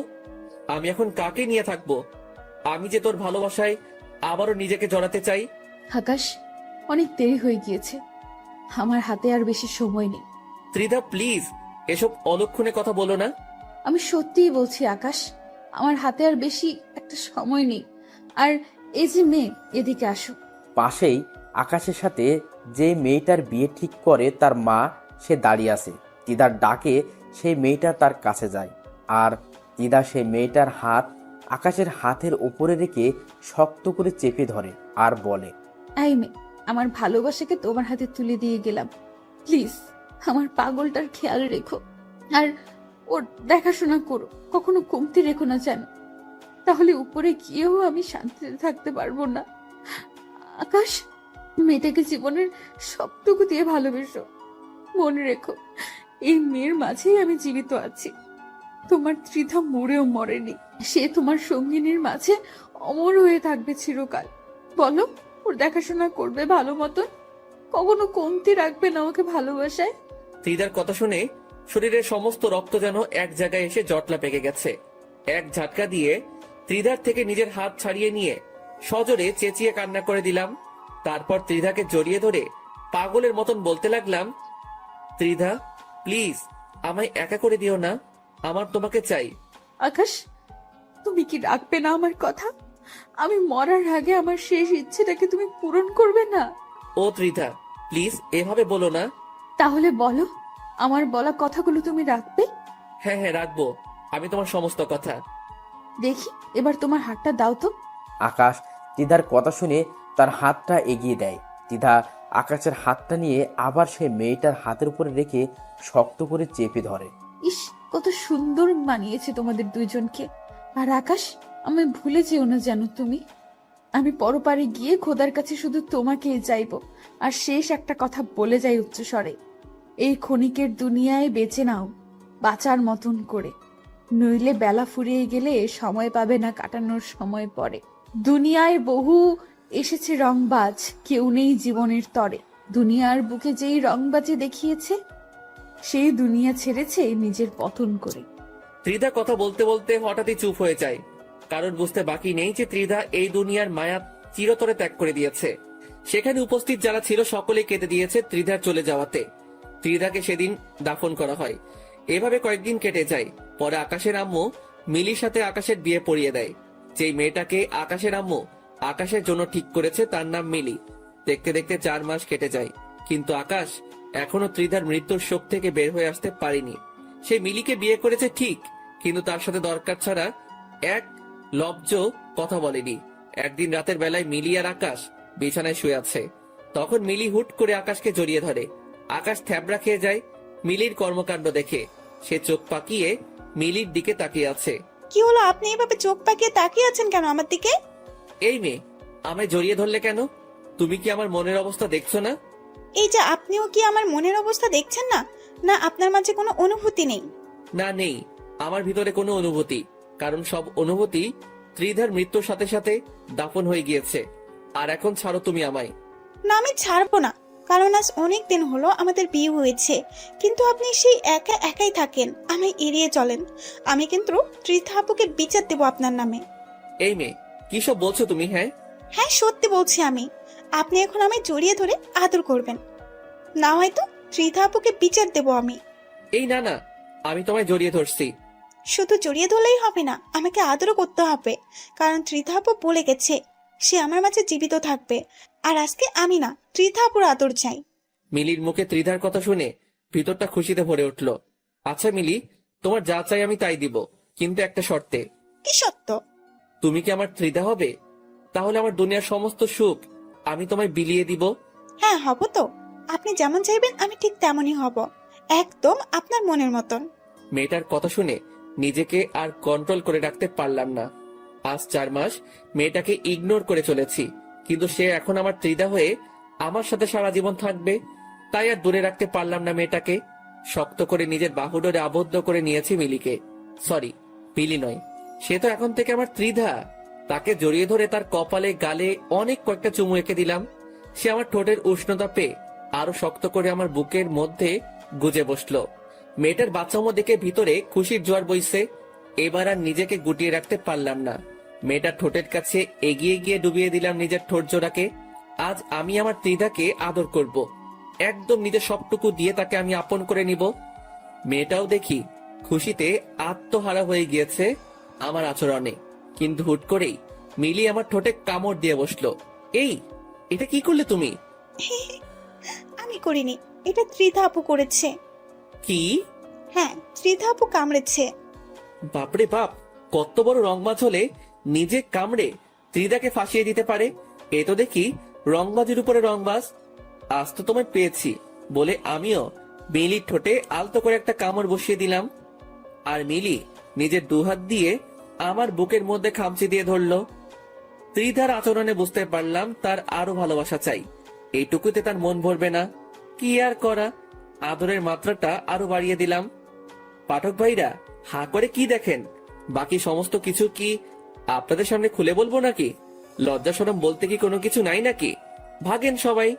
আমি এখন কাকে নিয়ে থাকবো? আমি যে তোর ভালোবাসায় আবারও নিজেকে জড়াতে চাই। আকাশ, অনেক দেরি হয়ে গিয়েছে, আমার হাতে আর বেশি সময় নেই। ত্রিধা প্লিজ, এসব অলক্ষণে কথা বলো না। আমি সত্যিই বলছি আকাশ, আমার হাতে আর বেশি একটা সময় নেই। আর এই যে মেয়ে, এদিকে আসো। পাশেই আকাশের সাথে যে মেয়েটার বিয়ে ঠিক করে তার মা, সে দাঁড়িয়ে আছে। ত্রিধার ডাকে সেই মেয়েটা তার কাছে যায়, আর ত্রিধা সেই মেয়েটার হাত আকাশের হাতের উপরে রেখে শক্ত করে চেপে ধরে আর বলে, এই মেয়ে, আমার ভালোবাসাকে তোমার হাতে তুলে দিয়ে গেলাম, প্লিজ আমার পাগলটার খেয়াল রেখো, আর ওর দেখাশোনা করো, কখনো কমতি রেখো না যেন, তাহলে উপরে গিয়েও আমি শান্তিতে থাকতে পারবো না। আকাশ, মেয়েটাকে জীবনের সবটুকু দিয়ে ভালোবেসো। মনে রেখো, এই মেয়ের মাঝেই আমি জীবিত আছি। তোমার ত্রিধা মরেও মরেনি, সে তোমার সঙ্গিনীর মাঝে অমর হয়ে থাকবে চিরকাল। বলো, ওর দেখাশোনা করবে ভালো মতন, কখনো কমতি রাখবে না ওকে ভালোবাসায়। ত্রিধার কথা শুনে শরীরের সমস্ত রক্ত যেন এক জায়গায় এসে জটলা পেকে গেছে। এক ঝাটকা দিয়ে ত্রিধার থেকে নিজের হাত ছাড়িয়ে নিয়ে সজোরে চেঁচিয়ে কান্না করে দিলাম। তারপর ত্রিধাকে জড়িয়ে ধরে পাগলের মতন বলতে লাগলাম, ত্রিধা প্লিজ আমায় একা করে দিও না, আমার তোমাকে চাই। আকাশ, তুমি কি রাখবে না আমার কথা? আমি মরার আগে আমার শেষ ইচ্ছেটাকে তুমি পূরণ করবে না? ও ত্রিধা প্লিজ এভাবে বলো না। তাহলে বলো, আমার বলা কথাগুলো তুমি রাখবে? হ্যাঁ হ্যাঁ রাখবো, আমি তোমার সমস্ত কথা। দেখি এবার তোমার হাতটা দাও তো। আকাশ ত্রিধার কথা শুনে তার হাতটা এগিয়ে দেয়। ত্রিধা আকাশের হাতটা নিয়ে আবার সে মেয়েটার হাতের উপরে রেখে শক্ত করে চেপে ধরে। ইস, কত সুন্দর মানিয়েছে তোমাদের দুইজনকে। আর আকাশ, আমি ভুলে যেও না জানো তুমি। আমি পরপারে গিয়ে খোদার কাছে শুধু তোমাকেই চাইবো, আর শেষ একটা কথা বলে যাই উচ্চস্বরে, এই ক্ষণিকের দুনিয়ায় বেঁচে নাও বাঁচার মতন করে, নইলে বেলা ফুরিয়ে গেলে সময় পাবে না কাটানোর সময় পরে। দুনিয়ায় বহু এসেছে রংবাজ, কেউ নেই জীবনের তরে। দুনিয়ার বুকে যেই রংবাজে দেখিয়েছে, সেই দুনিয়া ছেড়েছে নিজের পতন করে। ত্রিধা কথা বলতে বলতে হঠাৎই চুপ হয়ে যায়। কারণ বুঝতে বাকি নেই যে ত্রিধা এই দুনিয়ার মায়া চিরতরে ত্যাগ করে দিয়েছে। সেখানে উপস্থিত যারা ছিল সকলেই কেঁদে দিয়েছে ত্রিধার চলে যাওয়াতে। ত্রিধাকে সেদিন দাফন করা হয়। এভাবে কয়েকদিন কেটে যায়। পরে আকাশের আম্মু মিলির সাথে আকাশের বিয়ে পড়িয়ে দেয়। যেই মেয়েটাকে আকাশের আম্মু আকাশের জন্য ঠিক করেছে তার নাম মিলি। দেখতে দেখতে 4 মাস কেটে যায়, কিন্তু আকাশ এখনো ত্রিধার মৃত্যুর শোক থেকে বের হয়ে আসতে পারেনি। সে মিলিকে বিয়ে করেছে ঠিক, কিন্তু তার সাথে দরকার ছাড়া এক লব্জ কথা বলেনি। একদিন রাতের বেলায় মিলি আর আকাশ বিছানায় শুয়ে আছে। তখন মিলি হুট করে আকাশকে জড়িয়ে ধরে। আকাশ থ্যাবড়া খেয়ে যায় মিলির কর্মকাণ্ড দেখে। সে চোখ পাকিয়ে মিলির দিকে তাকিয়ে আছে। কি হলো, আপনি এভাবে চোখ পাকিয়ে তাকিয়ে আছেন কেন আমার দিকে? এই মেয়ে, আমায় জড়িয়ে ধরলে কেন? তুমি কি আমার মনের অবস্থা দেখছো না? এই যে আপনিও কি আমার মনের অবস্থা দেখছেন না? না আপনার মাঝে কোনো অনুভূতি নেই? না নেই আমার ভিতরে কোনো অনুভূতি, কারণ সব অনুভূতি ত্রিধার মৃত্যুর সাথে সাথে দাফন হয়ে গিয়েছে। আর এখন ছাড়ো তুমি আমায়। না আমি ছাড়বো না, কারণ আজ অনেক দিন হলো আমাদের বিয়ে হয়েছে, কিন্তু আপনি সেই একা একাই থাকেন, আমায় এড়িয়ে চলেন। আমি কিন্তু ত্রিধা আপুকে বিচার দেবো আপনার নামে। এই মেয়ে, কি সব বলছো তুমি? হ্যাঁ হ্যাঁ সত্যি বলছি আমি। আপনি এখন আমায় জড়িয়ে ধরে আদর করবেন, না হয়তো ত্রিধা আপুকে বিচার দেবো আমি। এই না না, আমি তোমায় জড়িয়ে ধরছি। শুধু জড়িয়ে ধরলেই হবে না, আমাকে আদরও করতে হবে, কারণ ত্রিধা আপু বলে গেছে সে আমার মাঝে জীবিত থাকবে। আর আজকে আমি না, ত্রিধা আপুর আদর চাই। মিলির মুখে ত্রিধার কথা শুনে ভিতরটা খুশিতে ভরে উঠল। আচ্ছা মিলি, তোমার যা চাই আমি তাই দিব, কিন্তু একটা শর্তে। কি সত্য? তুমি কি আমার ত্রিধা হবে? তাহলে আমার দুনিয়ার সমস্ত সুখ আমি তোমায় বিলিয়ে দিব। হ্যাঁ হব তো, আপনি যেমন চাইবেন আমি ঠিক তেমনই হব, একদম আপনার মনের মতন। মেয়েটার কথা শুনে নিজেকে আর কন্ট্রোল করে রাখতে পারলাম না। আজ 4 মাস মেয়েটাকে ইগনোর করে চলেছি, কিন্তু সে এখন আমার ত্রিধা হয়ে আমার সাথে সারা জীবন থাকবে। তাই আর দূরে রাখতে পারলাম না মেয়েটাকে। শক্ত করে নিজের বাহুডোরে আবদ্ধ করে নিয়েছি মিলিকে। সরি, মিলি নয়, সে তো এখন থেকে আমার ত্রিধা। তাকে জড়িয়ে ধরে তার কপালে গালে অনেক কয়েকটা চুমু এঁকে দিলাম। সে আমার ঠোঁটের উষ্ণতা পেয়ে আরো শক্ত করে আমার বুকের মধ্যে গুজে বসলো। মেয়েটার বাচ্চামো দেখে ভিতরে খুশির জোয়ার বইছে। এবার আর নিজেকে গুটিয়ে রাখতে পারলাম না। মেয়েটার ঠোঁটের কাছে এগিয়ে গিয়ে ডুবিয়ে দিলাম নিজের ঠোঁট জোড়াকে। আজ আমি আমার ত্রিধাকে আদর করব, একদম নিজের সবটুকু দিয়ে তাকে আমি আপন করে নিব। মেয়েটাও দেখি খুশিতে আত্মহারা হয়ে গিয়েছে আমার আচরণে। কিন্তু হুট করেই মিলি আমার ঠোঁটে কামড় দিয়ে বসলো। এই, এটা কি করলে তুমি? আমি করিনি, এটা ত্রিধা আপু করেছে। কি? হ্যাঁ, ত্রিধা আপু কামড়েছে। বাপরে বাপ, কত বড় রংবাজ হলে নিজে কামড়ে ত্রিধাকে ফাঁসিয়ে দিতে পারে। এ তো দেখি রংবাজের উপরে রংবাজ। আজ তো তোমায় পেয়েছি বলে আমিও মিলির ঠোঁটে আলতো করে একটা কামড় বসিয়ে দিলাম। আর মিলি নিজের 2 হাত দিয়ে আমার বুকের মধ্যে খামচি দিয়ে ধরলো। ত্রিধার আচরণে বুঝতে পারলাম তার আরো ভালোবাসা চাই। এইটুকুতে তার মন ভরবে না, কি আর করা, আদরের মাত্রাটা আরো বাড়িয়ে দিলাম। পাঠক ভাইরা হা করে কি দেখেন? বাকি সমস্ত কিছু কি আপনাদের সামনে খুলে বলবো নাকি? লজ্জা শরম বলতে কি কোনো কিছু নাই নাকি? ভাগেন সবাই।